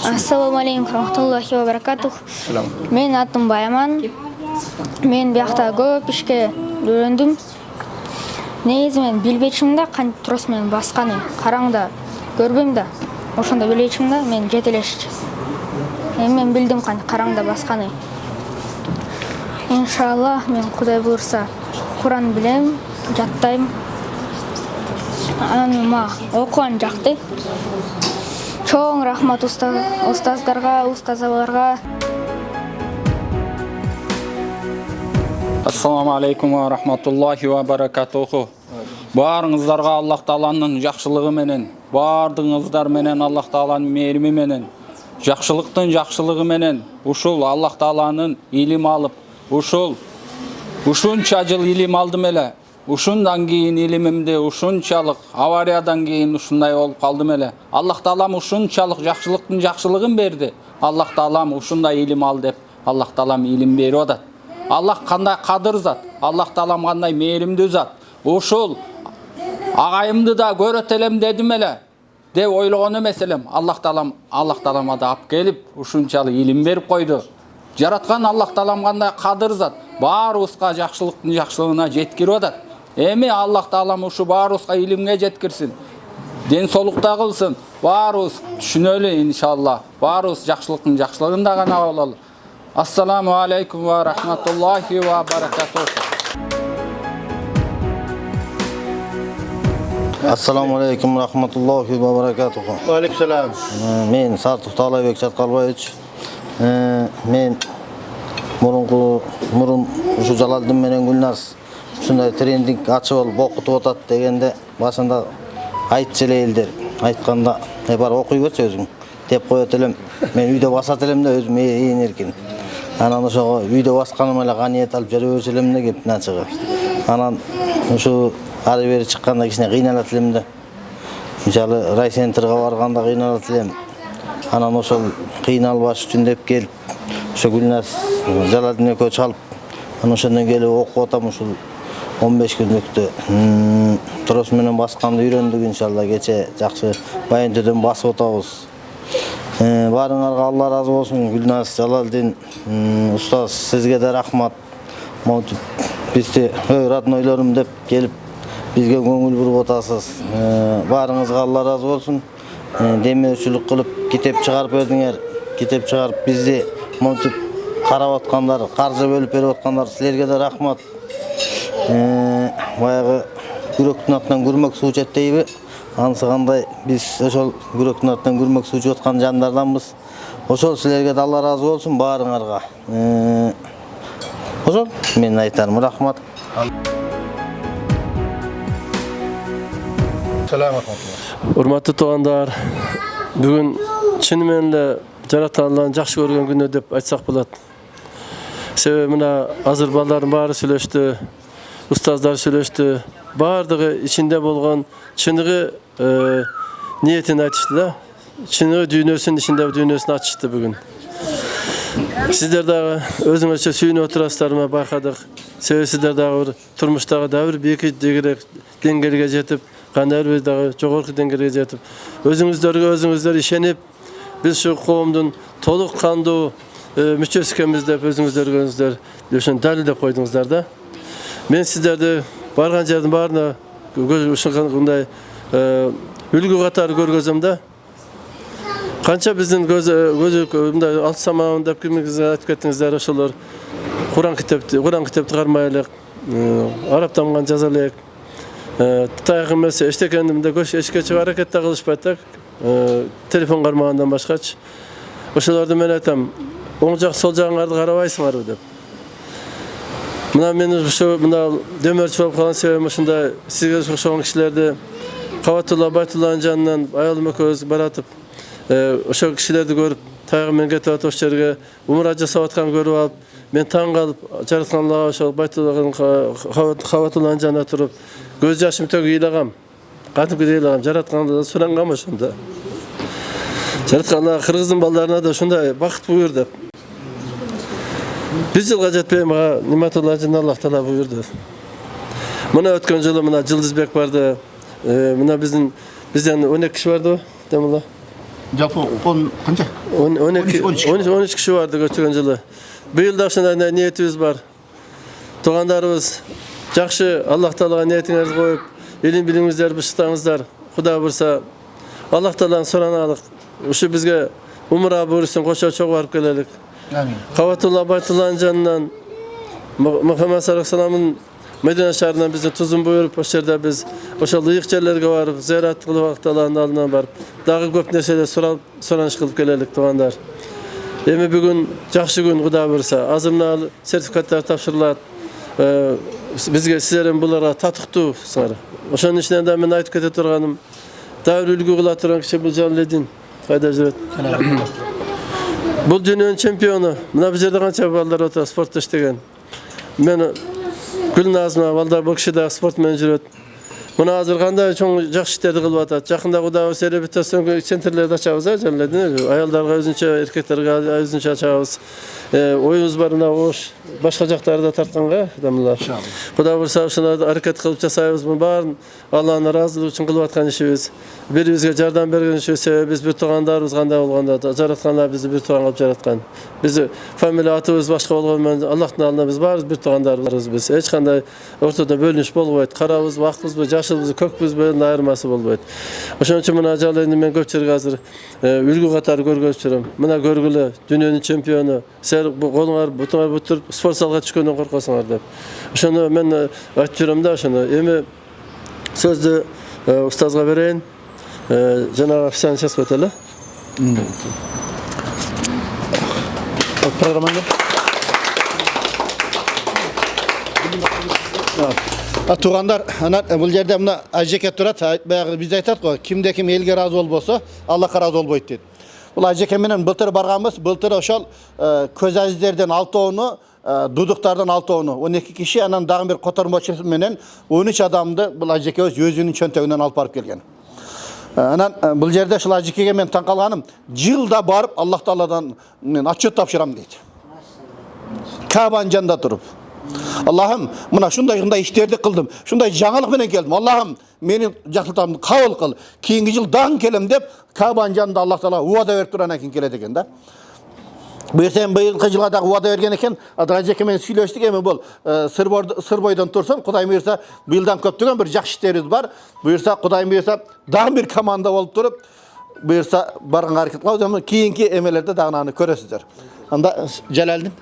Ассаламу алейкум рахматуллахи ва баракатух. Мен атым Баяман. Мен биякта көп ишке үйрөндүм. Негизи мен билбечимин да, кантип турус менен басканын. Караңда көрбөйм да. Ошондо билечим да, мен жетелешчи. Мен билдим кантип караңда басканын. Иншаллах мен Кудай буйрса Куран билем, жаттайм. Анан мага окуган жакты. Чоң рахмат устаздарга, устазаларга. Ассаламу алейкум ва рахматуллахи ва баракатуху. Баарыңыздарга Аллах Тааланын жакшылыгы менен, баардыгыңыздар менен Аллах Тааланын мээрими менен, жакшылыктын жакшылыгы менен ушул Аллах Тааланын илим алып, ушунча жыл илим алдым эле. Ушундан кийин илимимди ушунчалык авариядан кийин ушундай болуп калдым эле. Аллах Таалам ушунчалык жакшылыктын жакшылыгын берди. Аллах Таалам ушундай илим ал деп Аллах Таалам илим берип атат. Аллах кандай кадыр зат, Аллах Таалам кандай мээримдүү зат. Ушул агайымды да көрөт элем дедим эле деп ойлогон эмес элем. Аллах Таалам да алып келип ушунчалык илим берип койду. Жараткан Аллах Таалам кандай кадыр зат. Баарыбызга жакшылыктын жакшылыгына жеткирип атат. Эми Аллах Таалам ушу баарыбызга илимге жеткирсин. Ден соолукта кылсын. Баарыбыз түшүнөлү иншалла. Баарыбыз жакшылыктын жакшылыгында гана бололу. Ассаламу алейкум ва рахматуллахи ва баракатуху. Ассаламу алейкум рахматуллахи ва баракатуху. Ва алейкум салам. Мен Сартов Таалайбек Чаткалбаевич. Мен мурун ушу Жалалдин менен Гүлназ ушундай тренингдик ачып алып окутуп атат дегенде башында айтчу эле элдер. Айтканда бар окуй көрчү өзүң деп коет элем. Мен үйдө басат элем да өзүм ээн эркин. Анан ошого үйдө басканым эле каниет алып жүрө берчү элем да кеп начыгы. Анан ушу ары бери чыкканда кичине кыйналат элем да. Мисалы райцентрге барганда кыйналат элем. Анан ошол кыйналбаш үчүн деп келип ошо Гүлназ Жалалдин экөө чалып, анан ошондон келип окуп атам ушул 15 günlüktü. Turus menен baskanды үйröndүk inşallah. Geçe жақсы Байынтөдөн басып отабыз. Барыңарга Алла разы болsun. Гүлназ Жалалдин устаз, сизге де рахмат. Монтип бизди роднойлорум деп келип бизге көңүл буруп атасыз. Барыңызга Алла разы болsun. Демеушілік қылып китеп шығарып өдіңер. Китеп шығарып бізді монтип қарап отқандар, қаржы бөліп беріп отқандар, сілерге де рахмат. Баяғы күректің артынан күрмек су ішет дейбі. Анысы қандай біз ошол күректің артынан күрмек су ішіп отқан жандарданбыз. Ошол сілерге де Алла разы болсын барыңарға. Ошол мен айтарым рахмат. Урматтуу туугандар, бүгүн чынымен эле жараткан Алланын жакшы көргөн күнү деп айтсак болот. Себеби мына азыр балдардын баары сүйлөштү, устаздар сүйлөштү. Бардыгы ичинде болгон чыныгы ниетин айтышты да. Чыныгы дүйнөсүнүн ичинде дүйнөсүн ачышты бүгүн. Сиздер дагы өзүңөрчө сүйүнүп отурасыздармы байкадык. Себеби сиздер дагы турмуштагы дагы бир бийик деңгээлге жетип, кандай бир дагы жогорку деңгээлге жетип, өзүңүздөр ишенип, биз ушу коомдун толук кандуу мүчөсү экенбиз деп өзүңүздөр ушуну далилдеп койдуңуздар да. Мен сиздерди барган жердин баарына ушундай үлгү катары көргөзөм да. Канча биздин көзү мындай алты самаан деп кимиңиз айтып кеттиңиздер, ошолор Куран китепти кармай элек, араб тамган жаза элек. Таяк эмес эчтекени мындай эчке чыгып аракет да кылышпайт да. Телефон кармагандан башкачы. Ошолорду мен айтам, оң жак сол жагыңарды карабайсыңарбы деп. Мына мен ушу мына дөмөрчү болуп калган себебим ушундай сизге окшогон кишилерди Кабатулла Байтулланын жанынан аялым экөөбүз баратып, ошол кишилерди көрүп, таягымен кетип атып ошол жерге умура жасап атканын көрүп алып, мен таң калып, жараткан Аллага ошол Байтулланын Кабатулланын жанына туруп, көз жашым төгүп ыйлагам. Катымкыдай ыйлагам, жараткандан сурангам ошондо. Жараткан Аллага кыргыздын балдарына да ушундай бакыт буйрур деп. Бир жылга жетпей мага Ниматулла жана Аллах Таала буйрду. Мына өткөн жылы мына Жылдызбек барды. Мына бизден 12 киши барды, Демулла. Жалпы канча? 13 киши барды өткөн жылы. Быйыл да ушундай ниетибиз бар. Туугандарыбыз жакшы Аллах Таалага ниетиңерди коюп, илим билимиңиздерди бышыктаңыздар. Кудай бурса Аллах Тааланы суранайлык. Ушу бизге умура буйрусын кошо чогуу барып келелик. Амин. Кабатулла Байтулланын жанынан Мухаммад саллаллаху Медина шаарынан биздин тузун буйруп, ошол жерде биз ошол ыйык жерлерге барып, зыярат кылып, Аллах Тааланын алдынан барып, дагы көп нерселер сураныш кылып келелик туугандар. Эми бүгүн жакшы күн, Кудай бурса, азыр мына сертификаттар тапшырылат. Бизге силердин буларга татыктуусуңар. Ошонун ичинен да мен айтып кете турганым, дагы үлгү кыла турган киши бул Жалалдин. Кайда жүрөт? Бул дүйнөнүн чемпиону. Мына бул жерде канча балдар отур, спортто иштеген. Мен Гүлназма балдар бул киши да спорт менен жүрөт. Мына азыр кандай чоң жакшы иштерди кылып атат. Жакында Кудай бурса реабилитацион центрлерди ачабыз, Жалалдин. Аялдарга өзүнчө, эркектерге өзүнчө ачабыз. Оюбуз бар мына ош башка жактарда тартканга, адамдар. Кудай бурса ушуну аракет кылып жасайбыз. Бул баарын Алланын ыраазылыгы үчүн кылып аткан ишибиз. Бири-бирибизге жардам берген ишибиз. Себеби биз бир туугандарбыз, кандай болгондо жараткандар бизди бир тууган кылып жараткан. Биз фамилия атыбыз башка болгону менен Аллахтын алдында биз баарыбыз бир туугандарбыз. Биз эч кандай ортодо бөлүнүш болбойт. Карабызбы, акбызбы, жашылбызбы, көкпүзбү айырмасы болбойт. Ошон үчүн мына Жалалдин мен көп жерге азыр үлгү катары көргөзүп жүрөм. Мына көргүлө, дүйнөнүн чемпиону. Колуңар, бутуңар бүтүрүп спорт залга түшкөндөн коркосуңар деп. Ошону мен айтып жүрөм да, ошону. Эми сөздү устазга берейин. Жана официально сейчас өтөлө. Программаны. Туугандар, бул жерде мына Ажеке турат, баягы биз айтат го, кимде ким элге разы болбосо, Аллахка разы болбойт дейт. Бул Ажеке менен былтыр барганбыз, былтыр ошол көз азиздерден 6-ону, дудуктардан 6-ону, 12 киши, анан дагы бир котормочу менен 13 адамды бул Ажекебиз өзүнүн чөнтөгүнөн алып барып келген. Анан бул жерде ушул Ажекеге мен таң калганым, жылда барып Аллах Тааладан мен отчет тапшырам дейт. Кабанын жанында туруп. Allah'ım mına şunday işlerdi kıldım. Şunday жаңылык менен келdim. Allah'ım menin жақсылықтарымды kabul kıl. Keyingi yıl dağın kelem dep Ka'banın janында Allah Taala uada berip turan eкен keledi eken da. Бuyursam быйылкы жылга дагы уада берген экен. Адражеке менен сүйлөштүк эми бул сыр бойдон турсун. Кудай буйрса быйылдан көптөгөн бир жакшы иштерибиз бар. Буйрса Кудай буйрса дагы бир команда болуп туруп буйрса барган аракет кылабыз. Кийинки эмелерде дагы аны көрөсүздөр. Анда Жалалдин.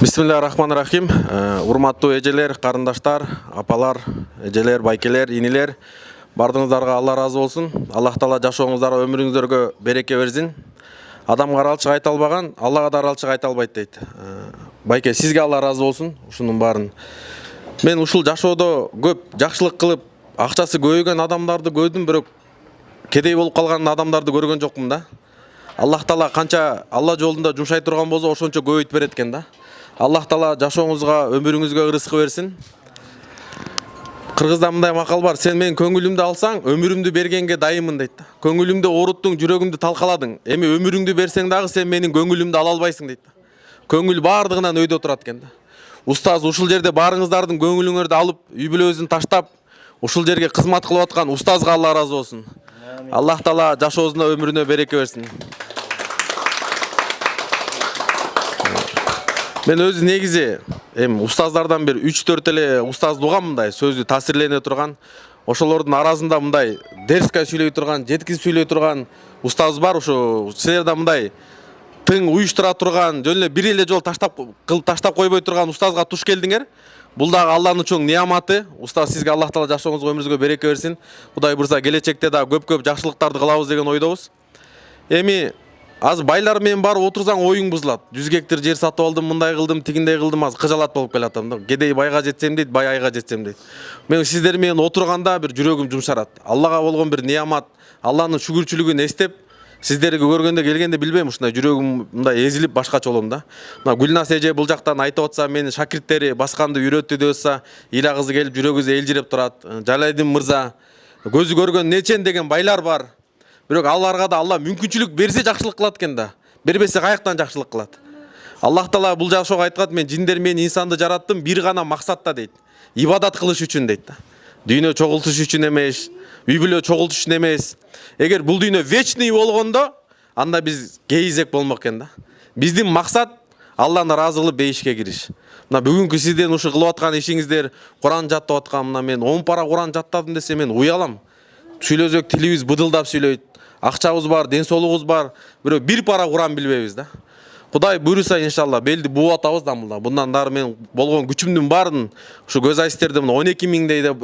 Бисмиллахир-рахманир-рахим. Урматтуу эжелер, карындаштар, апалар, эжелер, байкелер, инилер, бардыңыздарга Алла разы болсун. Аллах Таала жашооңуздарга, өмүрүңүздөргө береке берсин. Адамга аралчык айта албаган, Аллага да аралчык айта албайт дейт. Байке, сизге Алла разы болсун ушунун баарын. Мен ушул жашоодо көп жакшылык кылып, акчасы көбөйгөн адамдарды көрдүм, бирок кедей болуп калган адамдарды көргөн жокмун да. Аллах Таала канча Алла жолунда жумшай турган болсо ошончо көбөйтүп берет экен да. Аллах Таала жашооңузга, өмүрүңүзгө ырыскы берсин. Кыргызда мындай макал бар: сен менин көңүлүмдү алсаң, өмүрүмдү бергенге дайыммын дейт да. Көңүлүмдү ооруттуң, жүрөгүмдү талкаладың. Эми өмүрүңдү берсең дагы сен менин көңүлүмдү ала албайсың дейт да. Көңүл бардыгынан өйдө турат экен да. Устаз ушул жерде барыңыздардын көңүлүңөрдү алып, үй бүлөбүзүн таштап, ушул жерге кызмат кылып аткан устазга Алла разы болсун. Аллах Таала жашоосуна, өмүрүнө береке берсин. Мен өзү негизи устаздардан бир 3-4 эле устазды угам, мындай сөзү таасирлене турган. Ошолордун арасында мындай дерскай сүйлөй турган, жеткиз сүйлөй турган устаз бар. Ошо силерде мындай тың уюштура турган, жөн эле бир эле жол таштап койбой турган устазга туш келдиңер. Бул дагы Алланын чоң неаматы. Устаз, сизге Аллах Таала жашооңузга, өмүрүңүзгө береке берсин. Кудай бурса келечекте да көп жакшылыктарды кылабыз деген ойдобуз. Эми аз байлар менен барып отурсаң оюң бузулат. 100 гектар жер сатып алдым, мындай кылдым, тигиндей кылдым, аз кыжалат болуп келатам да. Кедей байга жетсем дейт, бай айга жетсем дейт. Мен сиздер менен отурганда бир жүрөгүм жумшарат. Аллага болгон бир неамат, Алланын шүгүрчүлүгүн эстеп, сиздерге көргөндө келгенде билбейм, ушундай жүрөгүм мындай эзилип башкача болом да. Мына Гүлнас эже бул жактан айтып атса, менин шакирттери басканды үйрөттү деп атса, Ила кызы келип жүрөгүбүз элжиреп турат. Жалайдин мырза, көзү көргөн нечен деген байлар бар. Бирок аларга да Алла мүмкүнчүлүк берсе жакшылык кылат экен да. Бербесе каяктан жакшылык кылат. Аллах Таала бул жашоого айткан: мен жиндер менен инсанды жараттым бир гана максатта дейт. Ибадат кылыш үчүн дейт да. Дүйнө чогултуш үчүн эмес, үй бүлө чогултуш үчүн эмес. Эгер бул дүйнө вечный болгондо, анда биз кейизек болмок экен да. Биздин максат Алланы ыраазы кылып бейишке кириш. Мына бүгүнкү сиздердин ушу кылып аткан ишиңиздер, Куран жаттап аткан, мына мен 10 пара Куран жаттадым десе мен уялам. Сүйлөзөк тилибиз быдылдап сүйлөйт. Акчабыз бар, ден соолугубуз бар, бирок бир пара Куран билбейбиз да. Кудай буйруса иншалла белди бууп атабыз да мында. Bundan дары мен болгон күчүмдүн баарын ушу көз айстерди 12 миңдей деп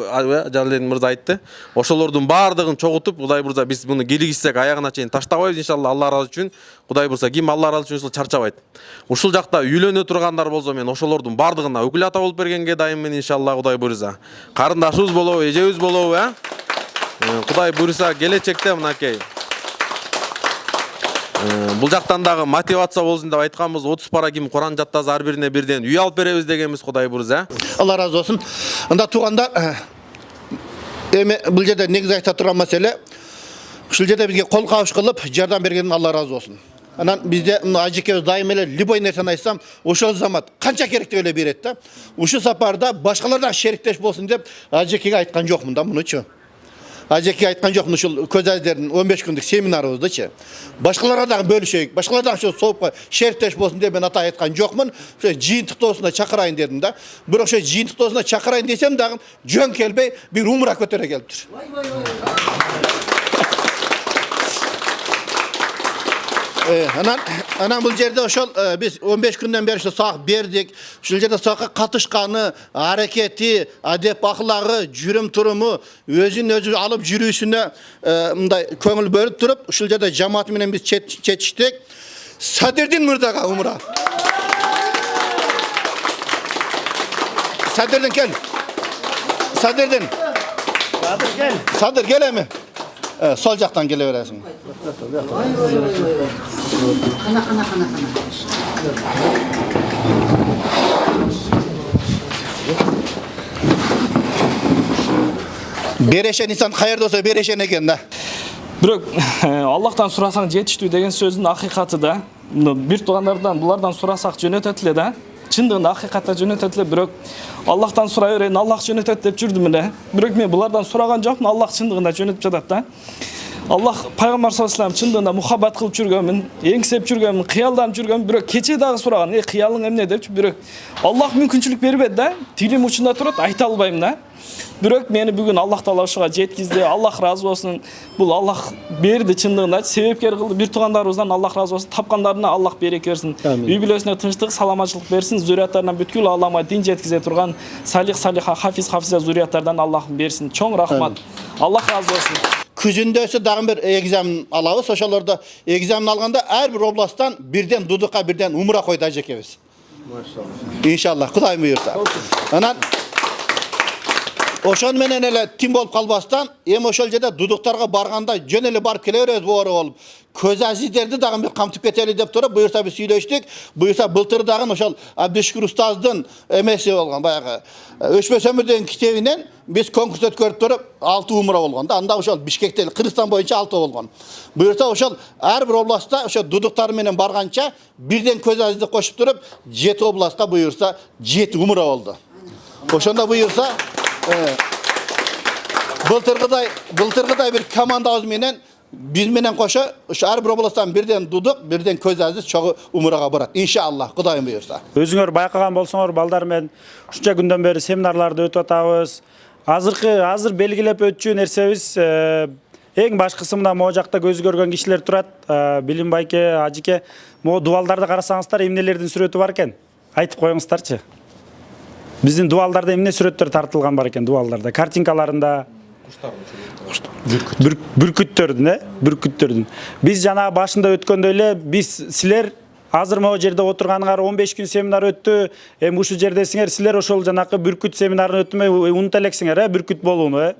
Жалалдин мырза айтты. Ошолордун баардыгын чогутуп, Кудай бурса биз муну киргизсек аягына чейин таштабайбыз иншалла Алла ыраазы үчүн. Кудай бурса ким Алла ыраазы үчүн чарчабайт. Ушул жакта үйлөнө тургандар болсо мен ошолордун баардыгына өкүл ата болуп бергенге дайыммын иншалла Кудай буйруса. Карындашыбыз болобу, эжебиз болобу, Кудай буйруса келечекте мынакей бул жактан дагы мотивация болсун деп айтканбыз. 30 пара ким Куран жаттаса ар бирине бирден үй алып беребиз дегенбиз. Кудай буйруса. Алла разы болсун. Анда туугандар, эми бул жерде негизи айта турган маселе, ушул жерде бизге кол кабыш кылып жардам берген Алла разы болсун. Анан бизде ажекебиз дайым эле любой нерсени айтсам, ошол замат канча керек деп эле берет да. Ушул сапарда башкалар да шериктеш болсун деп ажекеге айткан жокмун да мунучу. Ажеке айткан жокмун ушул көз айдердин 15 күндүк семинарыбыздычы. Башкаларга дагы бөлүшөйүк. Башкалар дагы ошо соопко шериктеш болсун деп мен ата айткан жокмун. Ошо жыйынтыктоосуна чакырайын дедим да. Бирок ошо жыйынтыктоосуна чакырайын десем дагы жөн келбей бир умра көтөрө келиптир. Анан бул жерде ошол биз 15 күндөн бери сак бердик. Ушул жерде сакка катышканы, аракети, адеп аклагы, жүрүм туруму, өзүн өзү алып жүрүүсүнө мындай көңүл бөлүп туруп, ушул жерде жамаат менен биз четиштик. Садырдин мырзага умра. Садырдин кел. Садырдин. Садыр кел эми. Sol жактан келе бересиң. Берешен инсан каерде болсо берешен экен да. Бирок Аллахтан сурасаң жетиштүү деген сөздүн акыйкаты да. Бир туугандардан булардан сурасак жөнөтөт эле да. Чындыгында акыйкатта жөнөтөт эле, бирок Аллахтан сурай берейин, Аллах жөнөтөт деп жүрдүм эле. Бирок мен булардан сураган жокмун, Аллах чындыгында жөнөтүп жатат да. Аллах пайгамбар саллаллаху алейхи вассалам чындыгында мухаббат кылып жүргөнмүн, эңсеп жүргөнмүн, кыялданып жүргөнмүн, бирок кече дагы сураган, кыялың эмне депчи, бирок Аллах мүмкүнчүлүк бербеди да. Тилим учунда турат, айта албайм да. Бирок мени бүгүн Аллах Таала ушуга жеткизди. Аллах разы болсун. Бул Аллах берди чындыгында, себепкер кылды. Бир туугандарыбыздан Аллах разы болсун. Тапкандарына Аллах береке берсин. Үй бүлөсүнө тынчтык, саламатчылык берсин. Зурияттарынан бүткүл алама дин жеткизе турган салих, салиха, хафиз, хафиза зурияттардан Аллах берсин. Чоң рахмат. Аллах разы болсун. Күзүндө дагы бир экзамен алабыз. Ошолордо экзамен алганда ар бир областтан бирден дудукка, бирден умра койду ажекебиз. Машалла. Иншалла, Кудай буйрса. Анан ошон менен эле тим болуп калбастан, эми ошол жерде дудуктарга барганда жөн эле барып келе беребиз боору болуп. Көз азиздерди дагы бир камтып кетели деп туруп, буюрса биз сүйлөштүк. Буюрса былтыр дагы ошол Абдышкүр устаздын эмеси болгон, баягы Өчпөс өмүр деген китебинен биз конкурс өткөрүп туруп 6 умра болгон да. Анда ошол Бишкекте, Кыргызстан боюнча 6 болгон. Буюрса ошол ар бир областта ошо дудуктар менен барганча бирден көз азизди кошуп туруп 7 областка буюрса 7 умра болду. Ошондо буюрса былтыргыдай бир командабыз менен биз менен кошо ушу ар бир областтан бирден дудук, бирден көз азиз чогуу умрага барат. Иншалла, Кудайым буйрса. Өзүңөр байкаган болсоңор, балдар менен ушунча күндөн бери семинарларды өтүп атабыз. Азыр белгилеп өтчү нерсебиз эң башкысы мына могу жакта көз көргөн кишилер турат. Билим байке, ажике, могу дубалдарды карасаңыздар, эмнелердин сүрөтү бар экен? Айтып коюңуздарчы. Биздин дубалдарда эмне сүрөттөр тартылган бар экен, дубалдарда, картинкаларында. Бүркүттөрдүн, бүркүттөрдүн. Биз жана башында өткөндө эле, биз силер азыр могу жерде отурганыңар 15 күн семинар өттү. Эми ушул жердесиңер, силер ошол жанакы бүркүт семинарын өтмөй унута элексиңер, бүркүт болууну,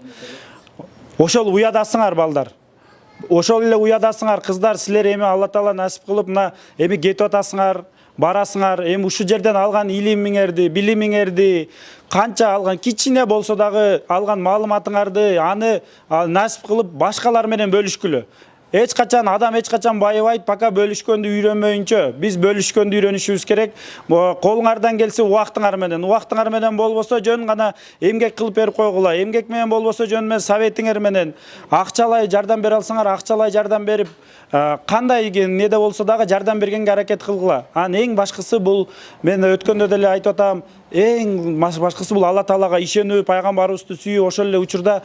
Ошол уядасыңар балдар. Ошол эле уядасыңар кыздар, силер эми Алла Таала насип кылып, мына эми кетип атасыңар, барасыңар, эми ушул жерден алган илимиңерди, билимиңерди, канча алган кичине болсо дагы алган маалыматыңарды аны насип кылып башкалар менен бөлүшкүлө. Эч качан адам эч качан байыбайт, пока бөлүшкөндү үйрөнмөйүнчө. Биз бөлүшкөндү үйрөнүшүбүз керек. Колуңардан келсе убактыңар менен болбосо жөн гана эмгек кылып берип койгула. Эмгек менен болбосо жөн менен советиңер менен акчалай жардам бере алсаңар, акчалай жардам берип, кандай неде болсо дагы жардам бергенге аракет кылгыла. Анан эң башкысы бул, мен өткөндө деле айтып атам, эң башкысы бул Алла Таалага ишенүү, пайгамбарыбызды сүйүү, ошол эле учурда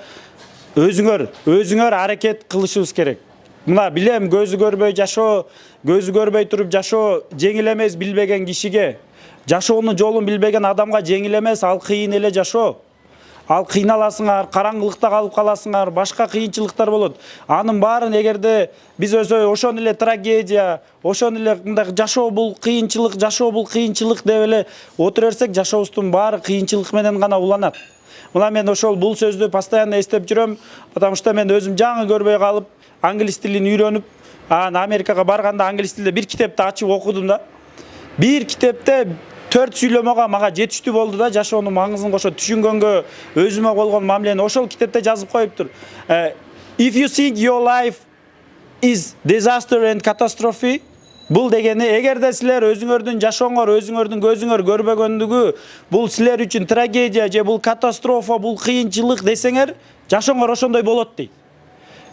өзүңөр аракет кылышыбыз керек. Мына билем, көзү көрбөй жашоо, көзү көрбөй туруп жашоо жеңил эмес билбеген кишиге. Жашоонун жолун билбеген адамга жеңил эмес, ал кыйын эле жашоо. Ал кыйналасыңар, караңгылыкта калып каласыңар, башка кыйынчылыктар болот. Анын баарын эгерде биз ошон эле трагедия, ошон эле мындай жашоо бул кыйынчылык деп эле отура берсек, жашообуздун баары кыйынчылык менен гана уланат. Мына мен ошол бул сөздү постоянно эстеп жүрөм, потому что мен өзүм жаңы көрбөй калып, англис тилин үйрөнүп, Америкага барганда англис тилде бир китепти ачып окудум да. Бир китепте 4 сүйлөмөгө мага жетиштүү болду да, жашоонун маңызын кошо түшүнгөнгө, өзүмө болгон мамилени ошол китепте жазып коюптур. If you think your life is disaster and catastrophe, бул дегени, эгерде силер өзүңөрдүн жашооңор, өзүңөрдүн көзүңөр көрбөгөндүгү, бул силер үчүн трагедия же бул катастрофа, бул кыйынчылык десеңер, жашооңор ошондой болот дейт.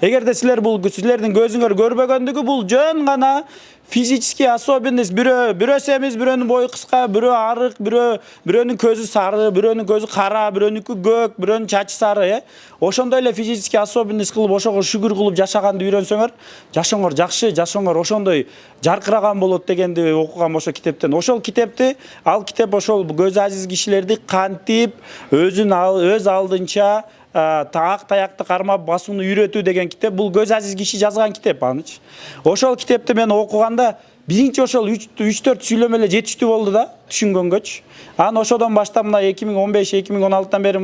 Эгерде силердин көзүңөр көрбөгөндүгү, бул жөн гана физический особенность. Бирөө семиз, бирөөнүн бою кыска, бирөө арык, бирөөнүн көзү сары, бирөөнүн көзү кара, бирөөнүкү көк, бирөөнүн чачы сары, Ошондой эле физический особенность кылып, ошого шүгүр кылып жашаганды үйрөнсөңөр, жашооңор жакшы, жашооңор ошондой жаркыраган болот дегенди окугам ошол китептен. Ошол китепти, ал китеп ошол көз азиз кишилерди кантип өз алдынча ак таякты кармап басууну үйрөтүү деген китеп. Бул көз азиз киши жазган китеп аныч. Ошол китепти мен окуганда биринчи ошол 3-4 сүйлөмө эле жетиштүү болду да, түшүнгөнгөчү. Анан ошодон баштап мына 2015-2016 бери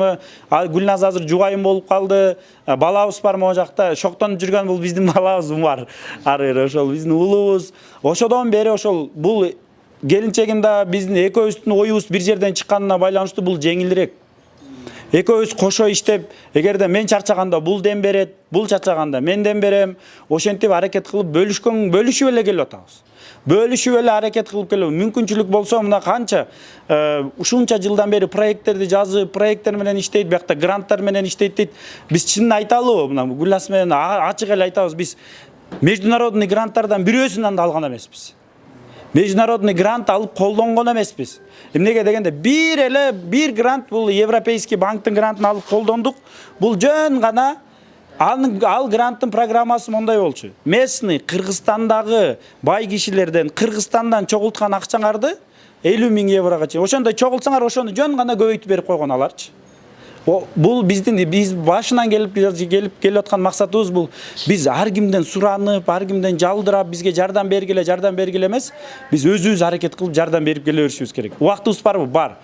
Гүлназ азыр жубайым болуп калды. Балабыз бар могу жакта, шоктонуп жүргөн бул биздин балабыз Умар. Ары ошол биздин уулубуз. Ошодон бери ошол бул келинчегим да биздин экөөбүздүн оюбуз бир жерден чыкканына байланыштуу бул жеңилирээк. экөөбүз кошо иштеп, эгерде мен чарчаганда бул дем берет, бул чарчаганда мен дем берем, ошентип аракет кылып бөлүшүп эле келип атабыз. Бөлүшүп эле аракет кылып келип, мүмкүнчүлүк болсо мына канча ушунча жылдан бери проекттерди жазып, проекттер менен иштейт, биякта гранттар менен иштейт дейт. Биз чынын айталыбы, мына Гүлназ менен ачык эле айтабыз, биз международный гранттардан бирөөсүнөн да алган эмеспиз. Международный грант алып колдонгон эмеспиз. Эмнеге дегенде бир грант, бул Европейский банктын грантын алып колдондук. Бул жөн гана ал гранттын программасы мондай болчу. Местный Кыргызстандагы бай кишилерден, Кыргызстандан чогулткан акчаңарды 50 000 еврога чейин. Ошондой чогулсаңар, ошону жөн гана көбөйтүп берип койгон аларчы. Бул биз башынан келип аткан максатыбыз бул. Биз ар кимден суранып, ар кимден жалдырап, бизге жардам бергиле эмес. Биз өзүбүз аракет кылып жардам берип келе беришибиз керек. Убактыбыз барбы? Бар.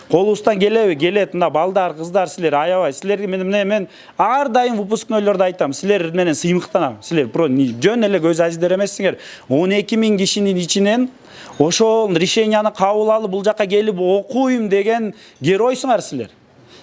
Колубуздан келет, мына балдар, кыздар, силер аябай. Силерге мен ар дайым выпускнойлордо айтам, силер менен сыймыктанам. Силер жөн эле көз азиздер эмессиңер. 12 000 кишинин ичинен ошол решенияны кабыл алып, бул жака келип окуйм деген геройсуңар силер.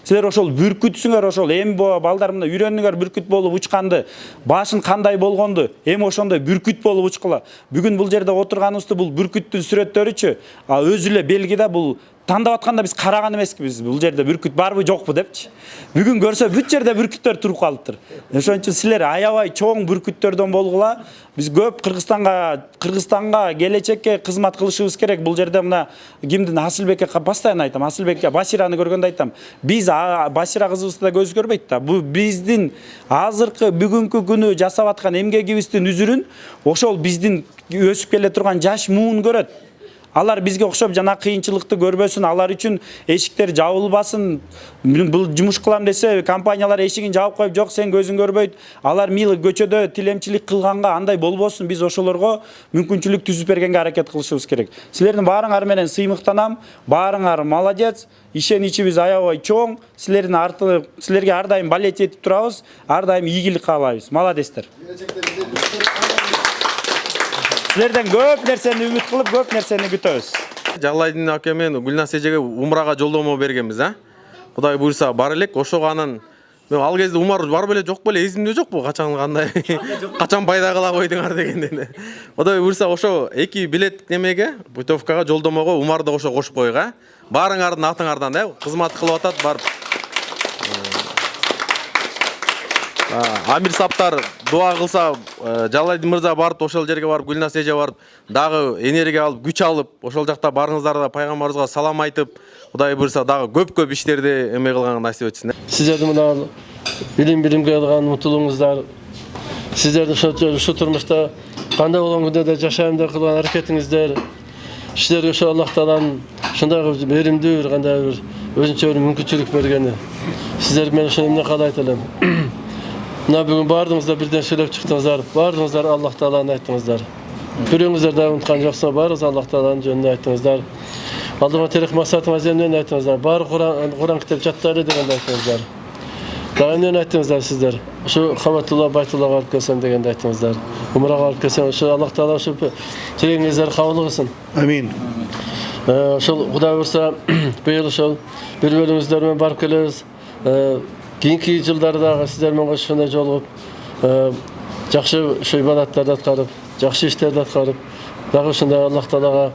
Силер ошол бүркүтсүңөр, ошол эми балдар мына үйрөндүңөр бүркүт болуп учканды, башын кандай болгонду, эми ошондой бүркүт болуп учкула. Бүгүн бул жерде отурганыбызды бул бүркүттүн сүрөттөрүчү, өзү эле белги да, бул тандап атканда биз караган эмеспиз, бул жерде бүркүт барбы жокпу депчи. Бүгүн көрсө бүт жерде бүркүттөр туруп калыптыр. Ошон үчүн силер аябай чоң бүркүттөрдөн болгула. Биз көп Кыргызстанга келечекке кызмат кылышыбыз керек. Бул жерде мына кимдин Асылбекке постоянно айтам, Асылбекке Басираны көргөндө айтам. Биз Басира кызыбызды да көз көрбөйт да. Бул биздин азыркы бүгүнкү күнү жасап аткан эмгегибиздин үзүрүн ошол биздин өсүп келе турган жаш муун көрөт. Алар бизге окшоп жана кыйынчылыкты көрбөсүн, алар үчүн эшиктер жабылбасын. Бул жумуш кылам десе, компаниялар эшигин жаап коюп, жок сен көзүң көрбөйт. Алар мыйыл көчөдө тилемчилик кылганга андай болбосун. Биз ошолорго мүмкүнчүлүк түзүп бергенге аракет кылышыбыз керек. Силердин баарыңар менен сыймыктанам. Баарыңар молодец. Ишеничибиз аябай чоң. Силердин арты силерге ар дайым балет этип турабыз. Ар дайым ийгилик каалайбыз. Молодецтер. Силерден көп нерсени үмүт кылып, көп нерсени күтөбүз. Жалайдин аке мен Гүлназ эжеге умрага жолдомо бергенбиз, Кудай буйрса бар элек. Ошого анан мен ал кезде умар бар беле жок беле эсимде жокпу, качан кандай качан пайда кыла койдуңар дегенден. Кудай буйрса ошо 2 билет немеге, путевкага, жолдомого умарды ошо кошуп койгуга. Баарыңардын атыңардан кызмат кылып атат, барып. Амир саптар дуа кылса, Жалайдын мырза барып, ошол жерге барып, Гүлназ эже барып, дагы энергия алып, күч алып, ошол жакта барыңыздар да пайгамбарыбызга салам айтып, Кудай буйрса дагы көп иштерди эме кылганга насип этсин. Сиздердин мына билимге алган умтулуңуздар, сиздердин ушу турмушта кандай болгон күндө да жашайм деп кылган аракетиңиздер, сиздерге ошо Аллах Тааланын ушундай беримдүү кандай бир өзүнчө бир мүмкүнчүлүк бергени. Сиздер мен ошону эмне каалайт элем. Мына бүгүн бардыңыздар бирден сүйлөп чыктыңыздар. Бардыңыздар Аллах Тааланы айттыңыздар. Бирөөңүздөр да унуткан жоксуңар, баарыңыз Аллах Тааланын жөнүндө айттыңыздар. Алдыма терек максатыңыз эмнени айттыңыздар. Баары Куран китеп жаттайлы дегенди айттыңыздар. Дагы эмнени айттыңыздар сиздер? Ошо Кабатулла Байтуллага алып келсем дегенди айттыңыздар. Умрага алып келсем, ошо Аллах Таала ошо тилегиңиздерди кабыл кылсын. Амин. Ошол Кудай буйрса быйыл ошол бир бөлүңүздөр менен барып келебиз. Кийинки жылдарда сиздер менен ошондой жолугуп, жакшы ошо ибадаттарды аткарып, жакшы иштерди аткарып, дагы ошондой Аллах Таалага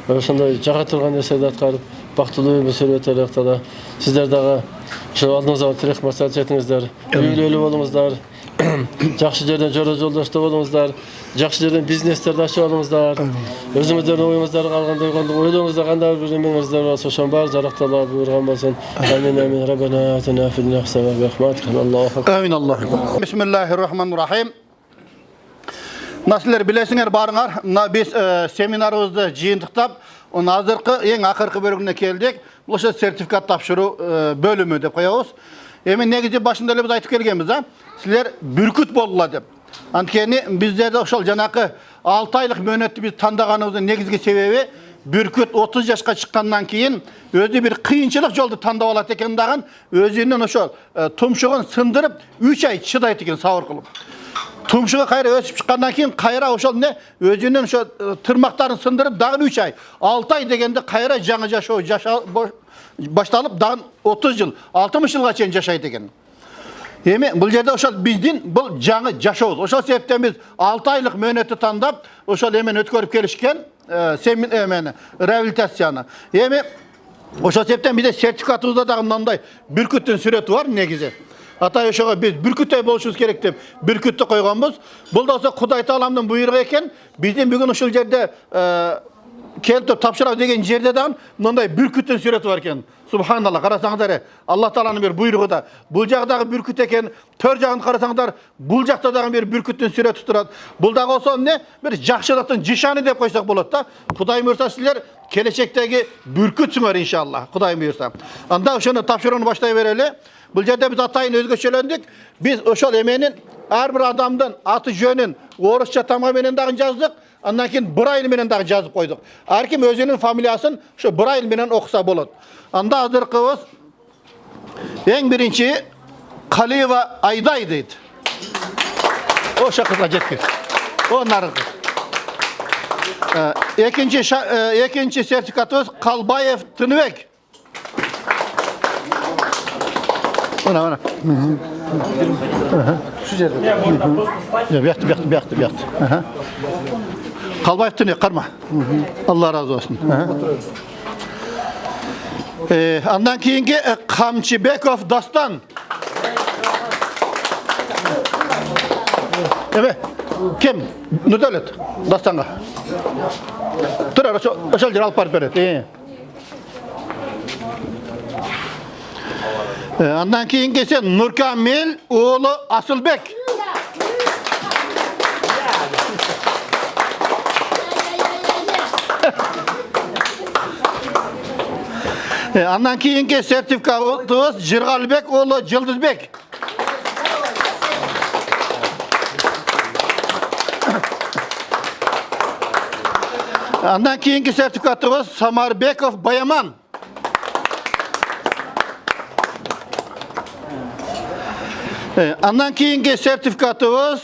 ошондой жага турган нерселерди аткарып, бактылуу өмүр сүрүп Аллах Таала сиздер дагы ошо алдыңызга тилек максат жетиңиздер, үйлүүлүү болуңуздар, жакшы жерден жолдошто болуңуздар, жакшы жерден бизнестерди ачып алыңыздар, өзүңүздөрдүн оюңуздарды калгандай ойлооңузда кандай бир эмеңиздер болсо ошонун баары жаракталып буйруган болсун. Амин амин. Раббана атина фид дунья хасана ва рахматик. Аллаху акбар. Амин Аллаху. Бисмиллахир-рахманир-рахим. Насилер билесиңер барыңар, мына биз семинарыбызды жыйынтыктап, азыркы эң акыркы бөлүгүнө келдик. Бул ошо сертификат тапшыруу бөлүмү деп коебуз. Эми негизи башында эле биз айтып келгенбиз, силер бүркүт болгула деп. Анткени биздерде ошол жанакы 6 айлык мөөнөттү биз тандаганыбыздын негизги себеби бүркүт 30 жашка чыккандан кийин өзү бир кыйынчылык жолду тандап алат экен дагы, өзүнүн ошол тумшугун сындырып 3 ай чыдайт экен сабыр кылып. Тумшугу кайра өсүп чыккандан кийин кайра ошол өзүнүн ошо тырмактарын сындырып дагы 3 ай, 6 ай дегенде кайра жаңы başlanıp daha 30 yıl, 60 yılga çeyin yaşaydı eken. Эми бул жерде ошол биздин бул жаңы жашообуз. Ошол себептен биз 6 айлык мөөнөттү тандап, ошол эмени өткөрүп келишкен, эмени реабилитацияны. Эми ошол себептен бизде сертификатыбызда дагы мындай бүркүттүн сүрөтү бар негизи. Атай ошого биз бүркүттөй болушубуз керек деп бүркүттү койгонбуз. Бул да болсо Кудай Тааламдын буйругу экен. Биздин бүгүн ушул жерде келтип тапшырабыз деген жерде дагы мындай бүркүттүн сүрөтү бар экен. Subhanallah, qarasаңыздар, Allah Taala'nın bir buyruğu da. Bu jagdagı bürküt eken, tör jagын qarasаңыздар, бул жакта дагы bir bürküttün сүрөтү турат. Бул дагы болсо эмне? Bir жакшылыктын жишаны деп койсок болот да. Кудай буйрса силер келечектеги бүркүтсүңөр иншалlah. Кудай буйрса. Анда ошону тапшырууну баштай берели. Бул жерде биз атайын өзгөчөлөндүк. Биз ошол эменин ар бир адамдын аты жөнүн орусча тамга менен дагы жаздык. Андан кийин Брайль менен дагы жазып койдук. Ар ким өзүнүн фамилиясын ошо Брайль менен окуса болот. Анда азыркыбыз эң биринчи Калиева Айдай дейт. Ошо кызга жеткиз. О наркы. Экинчи сертификатыбыз Калбаев Тыныбек. Mana. Şu жерде. Бияқты. Калбаев Тыныбек карма. Allah razı olsun. Andan keyingi Kamçıbekov Dastan. Evet. Kim? Nödölet. Dastan'a. Turar, aşal yer alıp barıp beret. Andan keyingi ise Nurkamil oğlu Asılbek. Andan keyingi sertifikatımız Jirgalbek oğlu Cıldızbek. Andan keyingi sertifikatımız Samarbekov Bayaman. Andan keyingi sertifikatımız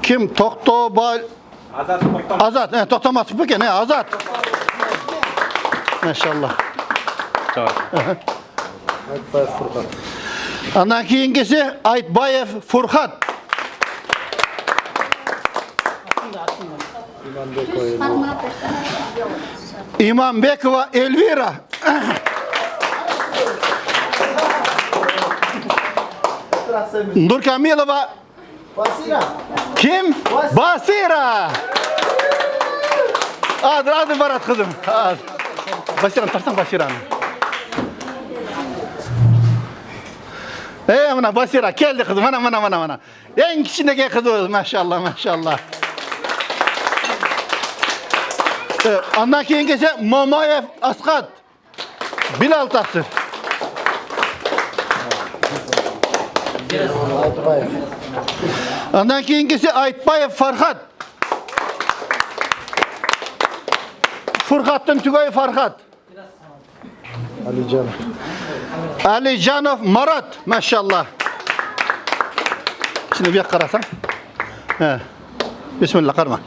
kim? Toktobal Azat. Toktamasıp beken Azat. Maşallah. Aytbayev Furkat. Andan keyingisi Aytbayev Furkat. İmambekova Elvira. Nurkamilova Basira. Kim? Basira. Hadi Barat kızım. Hadi. Basira'nı tarsan Basira'nı. Mana Basira geldi kızım. Mana. En kiçindeki kızımız maşallah. Ondan keyingisi Mamayev Askat. Bilal Tasır. Ondan keyingisi Aytbayev Farhat. Furkat'ın tügoyu Farhat. Alicanov Marat. Maşallah. Şimdi bir karasam. Bismillah karma.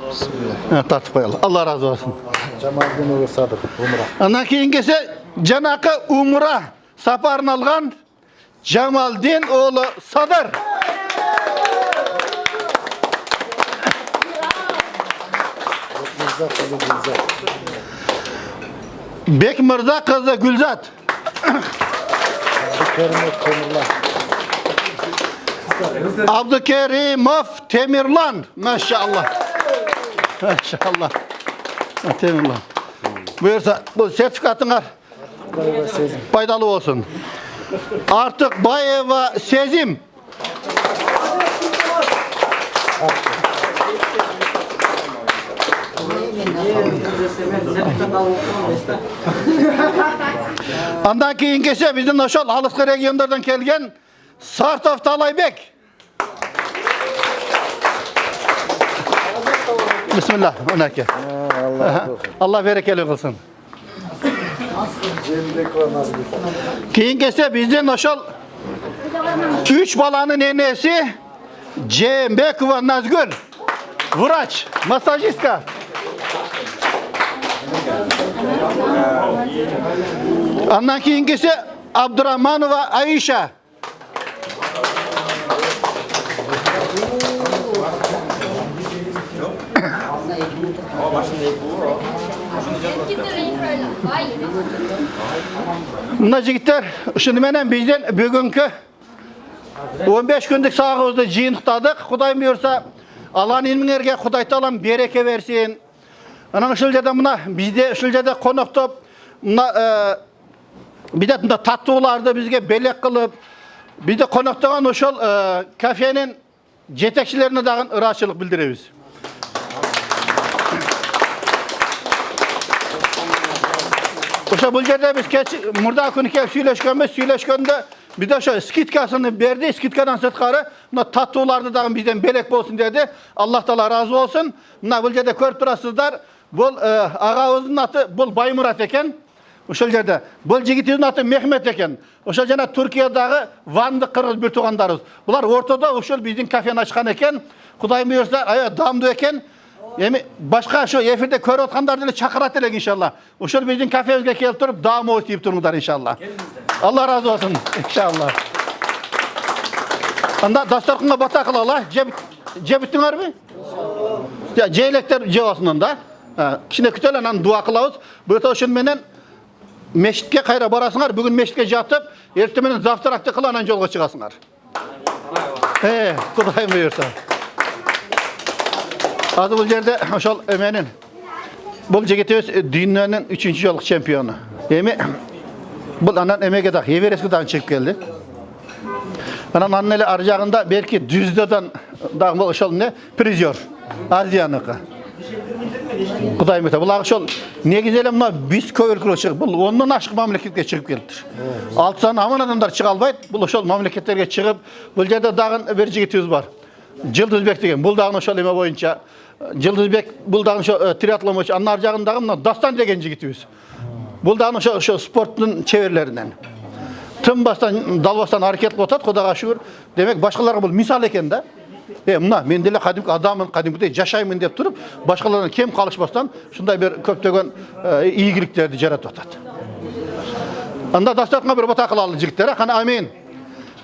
Tartıp koyalım. Allah razı olsun. Jamaldin oğlu Sadır. Umra. Ondan keyingisi Canakı Umra saparını algan Jamaldin oğlu Sadır. Bek Mirza kızı Gülzat. Abdülkerimov Temirlan. Maşallah. Temirlan. Buyursa bu sertifikatın faydalı olsun. Artık Bayeva Sezim. Andan keyingisi bizden aşağı Alıskı regionlardan kelgen Sartov Talaybek. Bismillah. Allah berekeli kılsın. Keyingisi bizden aşağı 3 balanın enesi Cembekova Nazgül. Vraç, masajistka. Andan keyingisi Abdurrahmanova Ayşe. Mına jigitler, şunu menen bizden bugünkü 15 günlük sağımızda jıyıntıkladık. Kudayım buyursa Allah'ın ilminlerge Kuday talam bereke versin. Anan uşul жерде mına bizde uşul жерде konoktop mına bir de tatlılarda bizge belek kılıp bizde konoktagan uşul kafenin jetekçilerine dagın ıraçılık bildiremiz. Oşa bu жерде biz murda günü kelip süйлöşkönde bir de şu skitkasını berdi, skitkadan sırtkarı mına tatlılarda dagın bizden belek bolsun dedi. Allah Taala razı olsun. Mına bu жерде körüp turasızlar. Bul ağabeyimizin atı bul Baymurat eken. Ошол жерде. Бул жигитиңиздин аты Мехмет экен. Ошол жана Түркиядагы Ванды кыргыз бир туугандарыбыз. Булар ортодо ушул биздин кафени ачкан экен. Кудайым буйрса, дамдуу экен. Эми башка ошо эфирде көрүп аткандарды эле чакырат элек иншалла. Ошол биздин кафебизге келип туруп дамоо тийип туруңуздар иншалла. Алла разы болсун иншалла. Анда дастарканга бата кылалы. Жебиттиңерби? Жейлектер жебасın анда. Кичине күтөлө анан дуа кылабыз. Буюрса ошон менен meşitke kayra barasınlar. Bugün meşitke jatıp, ertemenen zaftarakta kılanan yolga çıgasınlar. Kudayım buyursa. Adı bu yerde oşal emenin. Bu jigitimiz dünyanın 3. yoluk şampiyonu. Emi bu anan emege dak Everest'ten çıkıp geldi. Anan anneli arjağında belki düzdeden dağ oşal ne? Prizyor. Aziyanıkı. Kudayım ete. Bular şol ne güzel mına biz köylükle çıkıp, bu ondan aşık memleketke çıkıp geldir. Altsan aman adamlar çık albaydı. Bu şol memleketlerge çıkıp, bu yerde dağın bir jigitimiz var. Yıldızbek degen. Bu dağın şol eme boyunca Yıldızbek bu dağın şu triatlon boyunca anlar jağındagı mına Dastan degen jigitimiz. Bu dağın şu sportun çevirlerinden. Tüm bastan dalbastan hareket kılatat, Kudaga şükür. Demek başkalarına bu misal eken de. Mına men dele kadimki adamın kadimki jaşayman dep turup başkalarına kem kalışmasdan şunday bir köptögen iyigiliklerdi jaratıp atat. Anda dastakına bir bata kılalı jigitler. Kana amin.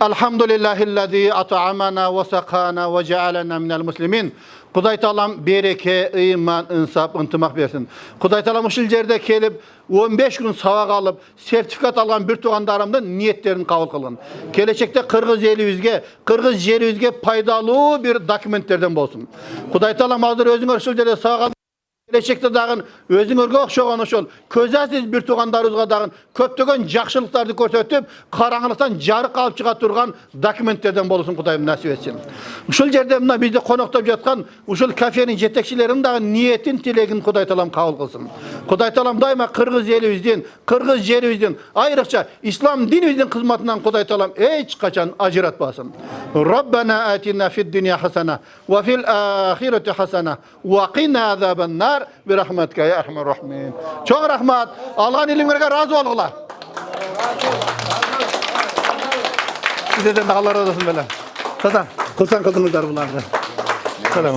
Elhamdülillahillazi at'amana ve sakana ve cealena minel muslimin. Kuday Taalam bereke, iman, insap, ıntımak versin. Kuday Taalam uşul jerde kelip 15 gün sabak alıp sertifikat algan bir tuğandarımdan niyetlerini kabul kılın. Gelecekte Kırgız elibizge, Kırgız jeribizge paydalı bir dokumentlerden bolsun. Kuday Taalam hazır özüňөр uşul jerde sabak gelecekte dagın özüňörge okşogan uşul közasiz bir tuğandarыбызга dagın köptögen jakşylyktарды körsetip karaňlyktan jarık alıp çıga turgan dokumentlerden bolsun Kudayım nasip etsin. Uşul jerde mına bizde konoktop jatkan uşul kafenin jetekçilerinin dagı niyetin tilegin Kuday Taalam kabul kılsın. Kuday Taalam daima Kırgız elibizden, Kırgız jeribizden, ayrıca İslam dinimizin hizmetinden Kuday Taalam hiç kaçan ajratmasın. Rabbana atina fid dunya hasana ve fil ahireti hasana ve qina azaban nar bi rahmetike ya erhamer rahimin. Çok rahmat. Allah'ın ilimlerine razı olgular. Sizden de Allah razı olsun böyle. Zaten kılsan kıldınızlar bunlarda. Selam.